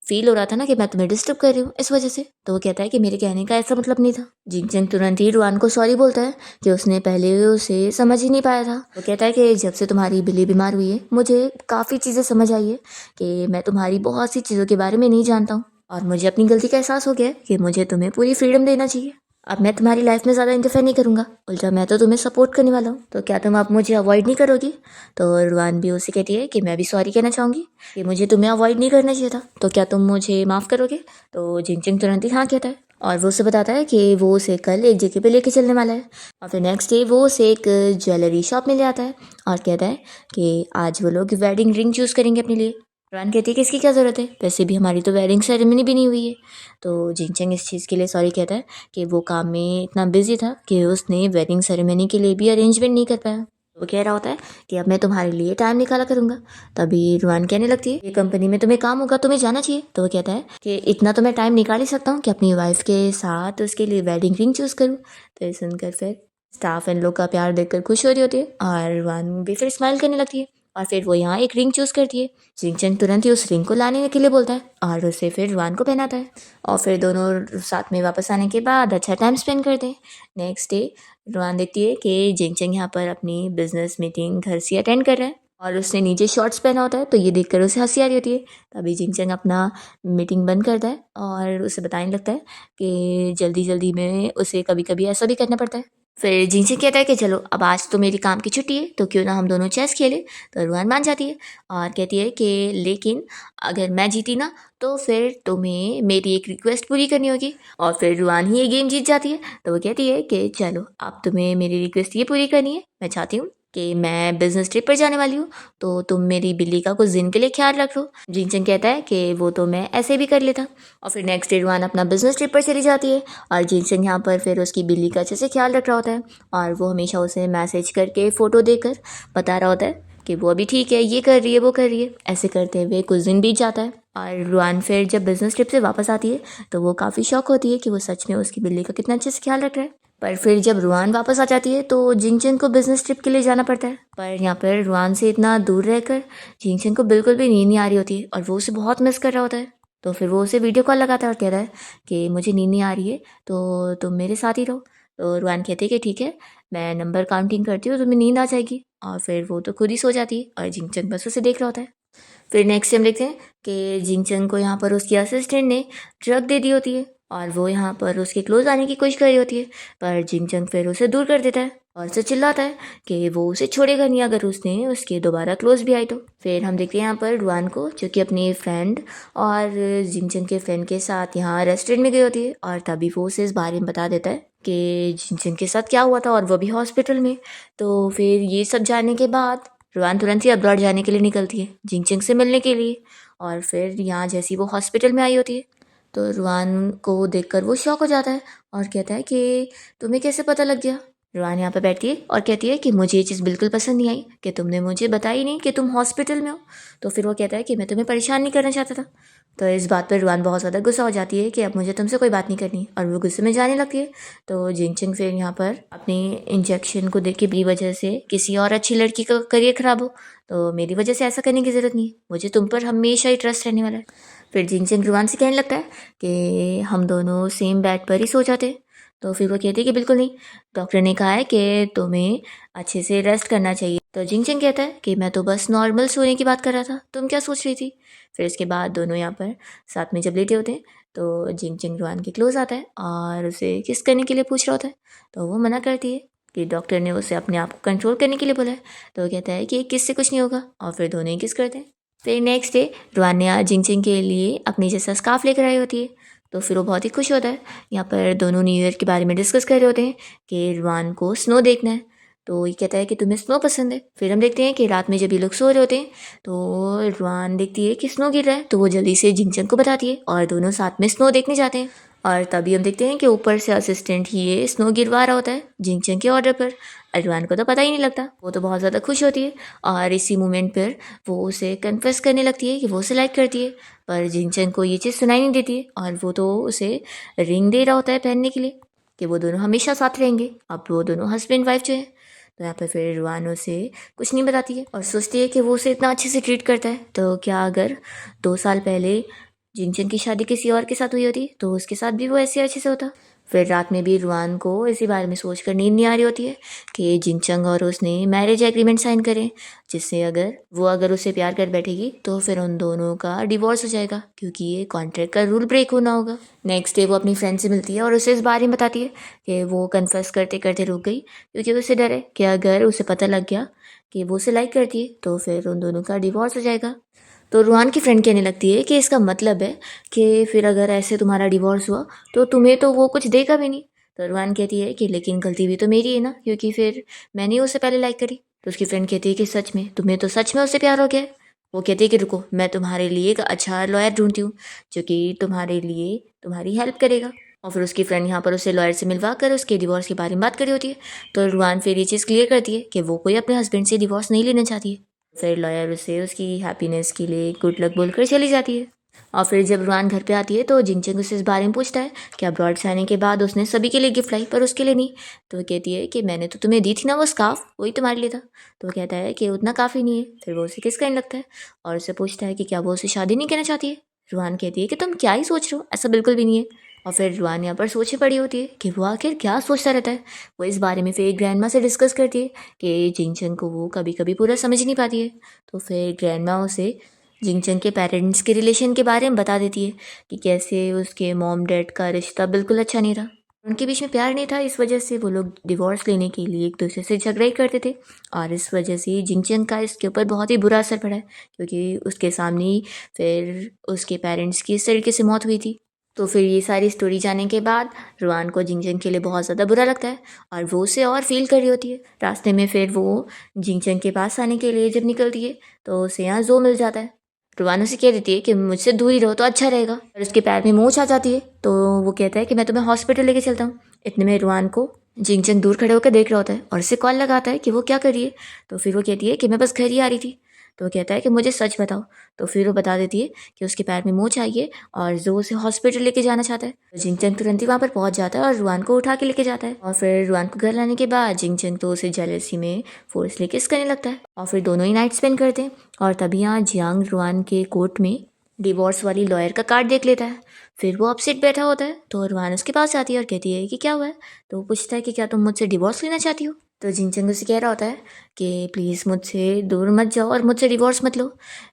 फील हो रहा था ना कि मैं तुम्हें डिस्टर्ब कर रही हूँ इस वजह से। तो वो कहता है कि मेरे कहने का ऐसा मतलब नहीं था। जिंगचंग तुरंत ही रुआन को सॉरी बोलता है कि उसने पहले उसे समझ ही नहीं पाया था। वो कहता है कि जब से तुम्हारी बिल्ली बीमार हुई है मुझे काफ़ी चीज़ें समझ आई है कि मैं तुम्हारी बहुत सी चीज़ों के बारे में नहीं जानता हूँ और मुझे अपनी गलती का एहसास हो गया है कि मुझे तुम्हें पूरी फ्रीडम देना चाहिए। अब मैं तुम्हारी लाइफ में ज़्यादा इंटरफेयर नहीं करूँगा, उल्टा मैं तो तुम्हें सपोर्ट करने वाला हूँ। तो क्या तुम अब मुझे अवॉइड नहीं करोगी। तो रुआन भी उसे कहती है कि मैं भी सॉरी कहना चाहूँगी कि मुझे तुम्हें अवॉइड नहीं करना चाहिए था, तो क्या तुम मुझे माफ़ करोगे। तो जिंगचंग तुरंत ही हाँ कहता है और वो उसे बताता है कि वो उसे कल एक जगह पे लेके चलने वाला है। और फिर नेक्स्ट डे वो उसे एक ज्वेलरी शॉप में ले आता है और कहता है कि आज वो लोग वेडिंग रिंग चूज़ करेंगे अपने लिए। रुआन कहती है कि इसकी क्या ज़रूरत है, वैसे भी हमारी तो वेडिंग सेरेमनी भी नहीं हुई है। तो जिंगचंग इस चीज़ के लिए सॉरी कहता है कि वो काम में इतना बिजी था कि उसने वेडिंग सेरेमनी के लिए भी अरेंजमेंट नहीं कर पाया। वो कह रहा होता है कि अब मैं तुम्हारे लिए टाइम निकाला करूँगा। तभी रुआन कहने लगती है कि कंपनी में तुम्हें काम होगा, तुम्हें जाना चाहिए। तो वो कहता है कि इतना तो मैं टाइम निकाल ही सकता हूँ कि अपनी वाइफ के साथ उसके लिए वेडिंग रिंग चूज़ करूँ। तो ये सुनकर फिर स्टाफ इन लोग का प्यार देखकर खुश हो रही होती है और रुआन भी फिर स्माइल करने लगती है और फिर वो यहाँ एक रिंग चूज़ करती है। जिंगचंग तुरंत ही उस रिंग को लाने के लिए बोलता है और उसे फिर रुआन को पहनाता है और फिर दोनों साथ में वापस आने के बाद अच्छा टाइम स्पेंड करते हैं। नेक्स्ट डे रुआन देखती है कि जिंगचंग यहाँ पर अपनी बिजनेस मीटिंग घर से अटेंड कर रहा है और उसने नीचे शॉर्ट्स पहना होता है तो ये देखकर उसे हंसी आ रही होती है। तभी जिंगचंग अपना मीटिंग बंद करता है और उसे बताने लगता है कि जल्दी जल्दी में उसे कभी कभी ऐसा भी करना पड़ता है। फिर जिंगचंग कहता है कि चलो अब आज तो मेरी काम की छुट्टी है तो क्यों ना हम दोनों चेस खेले। तो रुआन मान जाती है और कहती है कि लेकिन अगर मैं जीती ना तो फिर तुम्हें मेरी एक रिक्वेस्ट पूरी करनी होगी। और फिर रुआन ही ये गेम जीत जाती है तो वो कहती है कि चलो अब तुम्हें मेरी रिक्वेस्ट ये पूरी करनी है, मैं चाहती हूँ कि मैं बिजनेस ट्रिप पर जाने वाली हूँ, तो तुम मेरी बिल्ली का कुछ दिन के लिए ख्याल रख लो। जिनचंग कहता है कि वो तो मैं ऐसे भी कर लेता। और फिर नेक्स्ट डे रुआन अपना बिजनेस ट्रिप पर चली जाती है और जिनचंग यहाँ पर फिर उसकी बिल्ली का अच्छे से ख्याल रख रहा होता है और वो हमेशा उसे मैसेज करके फ़ोटो देकर बता रहा होता है कि वो अभी ठीक है, ये कर रही है, वो कर रही है। ऐसे करते हुए कुछ दिन बीत जाता है और रुआन फिर जब बिजनेस ट्रिप से वापस आती है तो वो काफ़ी शौक होती है कि वो सच में उसकी बिल्ली का कितना अच्छे से ख्याल रख रहा है। पर फिर जब रुआन वापस आ जाती है तो जिंगचंग को बिजनेस ट्रिप के लिए जाना पड़ता है। पर यहाँ पर रुआन से इतना दूर रहकर जिंगचंग को बिल्कुल भी नींद नहीं आ रही होती है और वो उसे बहुत मिस कर रहा होता है। तो फिर वो उसे वीडियो कॉल लगाता है और कहता है कि मुझे नींद नहीं आ रही है, तो तुम मेरे साथ ही रहो। तो रुआन कहते हैं कि ठीक है, मैं नंबर काउंटिंग करती हूँ, तुम्हें नींद आ जाएगी। और फिर वो तो खुद ही सो जाती है और जिंगचंग बस उसे देख रहा होता है। फिर नेक्स्ट टाइम देखते हैं कि जिंगचंग को यहाँ पर उसकी असिस्टेंट ने ड्रग दे दी होती है और वो यहाँ पर उसके क्लोज आने की कोशिश कर रही होती है, पर जिंगचंग फिर उसे दूर कर देता है और उसे चिल्लाता है कि वो उसे छोड़ेगा नहीं अगर उसने उसके दोबारा क्लोज भी आई तो। फिर हम देखते हैं यहाँ पर रुआन को, जो कि अपनी फ्रेंड और जिंगचंग के फ्रेंड के साथ यहाँ रेस्टोरेंट में गई होती है और तभी वो उसे इस बारे में बता देता है कि जिंगचंग के साथ क्या हुआ था और वो भी हॉस्पिटल में। तो फिर ये सब जानने के बाद रुआन तुरंत ही अब्रॉड जाने के लिए निकलती है जिंगचंग से मिलने के लिए। और फिर यहाँ जैसी वो हॉस्पिटल में आई होती है तो रुआन को देखकर वो शॉक हो जाता है और कहता है कि तुम्हें कैसे पता लग गया। रुआन यहाँ पर बैठती है और कहती है कि मुझे ये चीज़ बिल्कुल पसंद नहीं आई कि तुमने मुझे बताई नहीं कि तुम हॉस्पिटल में हो। तो फिर वो कहता है कि मैं तुम्हें परेशान नहीं करना चाहता था। तो इस बात पर रुआन बहुत ज़्यादा गुस्सा हो जाती है कि अब मुझे तुमसे कोई बात नहीं करनी और वो गुस्से में जाने लगती है। तो जिंगचंग फिर यहाँ पर अपने इंजेक्शन को देख के मेरी वजह से किसी और अच्छी लड़की का करियर ख़राब हो, तो मेरी वजह से ऐसा करने की ज़रूरत नहीं है, मुझे तुम पर हमेशा ही ट्रस्ट रहने वाला है। फिर जिंगचंग रुआन से कहने लगता है कि हम दोनों सेम बेड पर ही सो जाते हैं। तो फिर वो कहती है कि बिल्कुल नहीं, डॉक्टर ने कहा है कि तुम्हें अच्छे से रेस्ट करना चाहिए। तो जिंगचंग कहता है कि मैं तो बस नॉर्मल सोने की बात कर रहा था, तुम क्या सोच रही थी। फिर इसके बाद दोनों यहाँ पर साथ में जब लेटे होते हैं तो जिंगचंग रुआन के क्लोज आता है और उसे किस करने के लिए पूछ रहा होता है। तो वो मना करती है कि डॉक्टर ने उसे अपने आप को कंट्रोल करने के लिए बोला है। तो वो कहता है कि किस से कुछ नहीं होगा और फिर दोनों ही किस करते हैं। फिर नेक्स्ट डे रुआन ने जिंगचंग के लिए अपनी जैसा स्कार्फ लेकर आई होती है। तो फिर वो बहुत ही खुश होता है। यहाँ पर दोनों न्यू ईयर के बारे में डिस्कस कर रहे होते हैं कि रुआन को स्नो देखना है। तो ये कहता है कि तुम्हें स्नो पसंद है। फिर हम देखते हैं कि रात में जब ये लोग सो रहे होते हैं तो रुआन देखती है कि स्नो गिर रहा है, तो वो जल्दी से जिंगचंग को बताती है और दोनों साथ में स्नो देखने जाते हैं। और तभी हम देखते हैं कि ऊपर से असिस्टेंट ही ये स्नो गिरवा रहा होता है जिंगचंग के ऑर्डर पर। रुआन को तो पता ही नहीं लगता, वो तो बहुत ज़्यादा खुश होती है और इसी मोमेंट पर वो उसे कन्फेस करने लगती है कि वो उसे लाइक करती है। पर जिंगचंग को ये चीज़ सुनाई नहीं देती है और वो तो उसे रिंग दे रहा होता है पहनने के लिए कि वो दोनों हमेशा साथ रहेंगे। अब वो दोनों हस्बैंड वाइफ जो है। तो यहाँ पर फिर रुआन उसे कुछ नहीं बताती है और सोचती है कि वो उसे इतना अच्छे से ट्रीट करता है, तो क्या अगर 2 साल पहले जिंगचंग की शादी किसी और के साथ हुई होती तो उसके साथ भी वो ऐसे अच्छे से होता। फिर रात में भी रुआन को इसी बारे में सोचकर नींद नहीं आ रही होती है कि जिंगचंग और उसने मैरिज एग्रीमेंट साइन करें, जिससे अगर उसे प्यार कर बैठेगी तो फिर उन दोनों का डिवोर्स हो जाएगा, क्योंकि ये कॉन्ट्रैक्ट का रूल ब्रेक होना होगा। नेक्स्ट डे वो अपनी फ्रेंड से मिलती है और उसे इस बारे में बताती है कि वो कन्फेस करते करते रुक गई क्योंकि उसे डर है कि अगर उसे पता लग गया कि वो उसे लाइक करती है तो फिर उन दोनों का डिवोर्स हो जाएगा। तो रुआन की फ्रेंड कहने लगती है कि इसका मतलब है कि फिर अगर ऐसे तुम्हारा डिवोर्स हुआ तो तुम्हें तो वो कुछ देगा भी नहीं। तो रुआन कहती है कि लेकिन गलती भी तो मेरी है ना, क्योंकि फिर मैंने ही उसे पहले लाइक करी। तो उसकी फ्रेंड कहती है कि सच में तुम्हें तो सच में उससे प्यार हो गया है। वो कहती है कि रुको, मैं तुम्हारे लिए एक अच्छा लॉयर ढूंढती हूँ जो कि तुम्हारे लिए तुम्हारी हेल्प करेगा। और फिर उसकी फ्रेंड यहाँ पर उसे लॉयर से मिलवा कर उसके डिवोर्स के बारे में बात करी होती है। तो रुआन फिर ये चीज़ क्लियर करती है कि वो कोई अपने हस्बैंड से डिवोर्स नहीं लेना चाहती है। फिर लॉयर उसे उसकी हैप्पीनेस के लिए गुड लक बोलकर चली जाती है। और फिर जब रुआन घर पे आती है तो जिंगचंग उससे इस बारे में पूछता है कि अब्रॉड से आने के बाद उसने सभी के लिए गिफ्ट लाई पर उसके लिए नहीं। तो वो कहती है कि मैंने तो तुम्हें दी थी ना वो स्कार्फ, वही तुम्हारे लिए था। तो वो कहता है कि उतना काफ़ी नहीं है। फिर वो उसे किस करने लगता है और उससे पूछता है कि क्या वो उसे शादी नहीं करना चाहती है। रुआन कहती है कि तुम क्या ही सोच रहे हो, ऐसा बिल्कुल भी नहीं है। और फिर रुआन यहाँ पर सोचे पड़ी होती है कि वो आखिर क्या सोचता रहता है। वो इस बारे में फिर ग्रैंड माँ से डिस्कस करती है कि जिंगचंग को वो कभी कभी पूरा समझ नहीं पाती है। तो फिर ग्रैंड माँ उसे जिंगचंग के पेरेंट्स के रिलेशन के बारे में बता देती है कि कैसे उसके मॉम डैड का रिश्ता बिल्कुल अच्छा नहीं रहा, उनके बीच में प्यार नहीं था, इस वजह से वो लोग डिवोर्स लेने के लिए एक दूसरे से झगड़ा ही करते थे। और इस वजह से जिंगचंग का इसके ऊपर बहुत ही बुरा असर पड़ा है, क्योंकि उसके सामने ही फिर उसके पेरेंट्स की इस तरीके से मौत हुई थी। तो फिर ये सारी स्टोरी जाने के बाद रुआन को जिंगचंग के लिए बहुत ज़्यादा बुरा लगता है और वो उसे और फील कर रही होती है। रास्ते में फिर वो जिंगचंग के पास आने के लिए जब निकलती है तो उसे यहाँ जो मिल जाता है। रुआन उसे कह देती है कि मुझसे दूर ही रहो तो अच्छा रहेगा, और उसके पैर में मोच आ जाती है तो वो कहता है कि मैं तुम्हें हॉस्पिटल लेके चलता हूँ। इतने में रुआन को जिंगचंग दूर खड़े होकर देख रहा होता है और उसे कॉल लगाता है कि वो क्या कर रही है। तो फिर वो कहती है कि मैं बस घर ही आ रही थी। तो वो कहता है कि मुझे सच बताओ। तो फिर वो बता देती है कि उसके पैर में मोच आई है और जो उसे हॉस्पिटल लेके जाना चाहता है। तो जिंगचंग तुरंत ही वहाँ पर पहुँच जाता है और रुआन को उठा के लेके जाता है। और फिर रुआन को घर लाने के बाद जिंगचंग तो उसे जेलसी में फोर्सली किस करने लगता है और फिर दोनों ही नाइट स्पेंड करते हैं। और तभी यहाँ जियांग रुआन के कोर्ट में डिवोर्स वाली लॉयर का कार्ड देख लेता है। फिर वो अपसेट बैठा होता है तो रुआन उसके पास आती है और कहती है कि क्या हुआ है। तो वो पूछता है कि क्या तुम मुझसे डिवोर्स लेना चाहती हो। तो जिंगचंग उसे कह रहा होता है कि प्लीज़ मुझसे दूर मत जाओ और मुझसे डिवोर्स मत लो।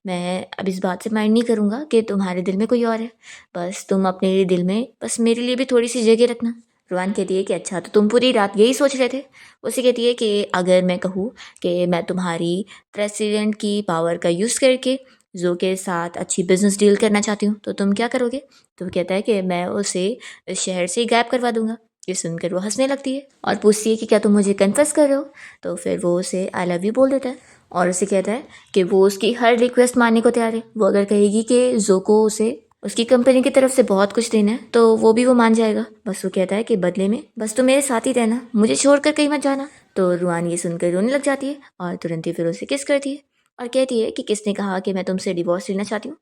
मैं अब इस बात से माइंड नहीं करूँगा कि तुम्हारे दिल में कोई और है। बस तुम अपने दिल में बस मेरे लिए भी थोड़ी सी जगह रखना। रुआन कहती है कि अच्छा, तो तुम पूरी रात यही सोच रहे थे। उसे कहती है कि अगर मैं कहूँ कि मैं तुम्हारी प्रेसिडेंट की पावर का यूज़ करके जो के साथ अच्छी बिजनेस डील करना चाहती हूँ तो तुम क्या करोगे। तो वो कहता है कि मैं उसे इस शहर से ही गायब करवा दूंगा। ये सुनकर वो हंसने लगती है और पूछती है कि क्या तुम मुझे कन्फेस कर रहे हो। तो फिर वो उसे आई लव यू बोल देता है और उसे कहता है कि वो उसकी हर रिक्वेस्ट मानने को तैयार है। वो अगर कहेगी कि जो को उसे उसकी कंपनी की तरफ से बहुत कुछ देना है तो वो भी वो मान जाएगा। बस वो कहता है कि बदले में बस तुम मेरे साथ ही रहना, मुझे छोड़कर कहीं मत जाना। तो रुआन ये सुनकर रोने लग जाती है और तुरंत ही फिर उसे किस करती है और कहती है कि किसने कहा कि मैं तुमसे डिवोर्स लेना चाहती हूँ।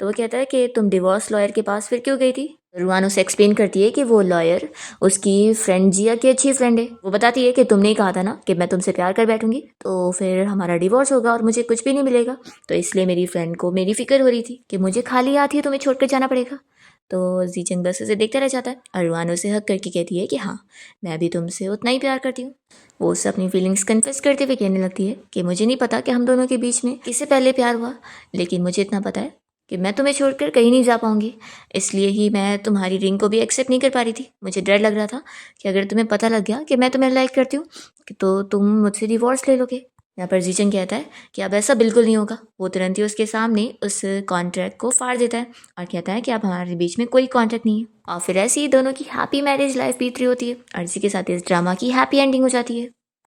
तो वो कहता है कि तुम डिवोर्स लॉयर के पास फिर क्यों गई थी। रुआन उसे एक्सप्लेन करती है कि वो लॉयर उसकी फ्रेंड जिया की अच्छी फ्रेंड है। वो बताती है कि तुमने ही कहा था ना कि मैं तुमसे प्यार कर बैठूंगी तो फिर हमारा डिवोर्स होगा और मुझे कुछ भी नहीं मिलेगा, तो इसलिए मेरी फ्रेंड को मेरी फिक्र हो रही थी कि मुझे खाली हाथ ही तुम्हें छोड़कर जाना पड़ेगा। तो जिंगचंग बस उसे देखता रह जाता है और रुआन उसे हक करके कहती है कि हाँ, मैं भी तुमसे उतना ही प्यार करती हूँ। वो उसे अपनी फीलिंग्स कन्फेस करते हुए कहने लगती है कि मुझे नहीं पता कि हम दोनों के बीच में किससे पहले प्यार हुआ, लेकिन मुझे इतना पता है कि मैं तुम्हें छोड़कर कहीं नहीं जा पाऊंगी। इसलिए ही मैं तुम्हारी रिंग को भी एक्सेप्ट नहीं कर पा रही थी। मुझे डर लग रहा था कि अगर तुम्हें पता लग गया कि मैं तुम्हें लाइक करती हूँ तो तुम मुझसे डिवोर्स ले लोगे। यहाँ पर जिंगचंग कहता है कि अब ऐसा बिल्कुल नहीं होगा। वो तुरंत ही उसके सामने उस कॉन्ट्रैक्ट को फाड़ देता है और कहता है कि अब हमारे बीच में कोई कॉन्ट्रैक्ट नहीं है। और फिर ऐसे ही दोनों की हैप्पी मैरिज लाइफ बीत रही होती है और इसी के साथ इस ड्रामा की हैप्पी एंडिंग हो जाती है।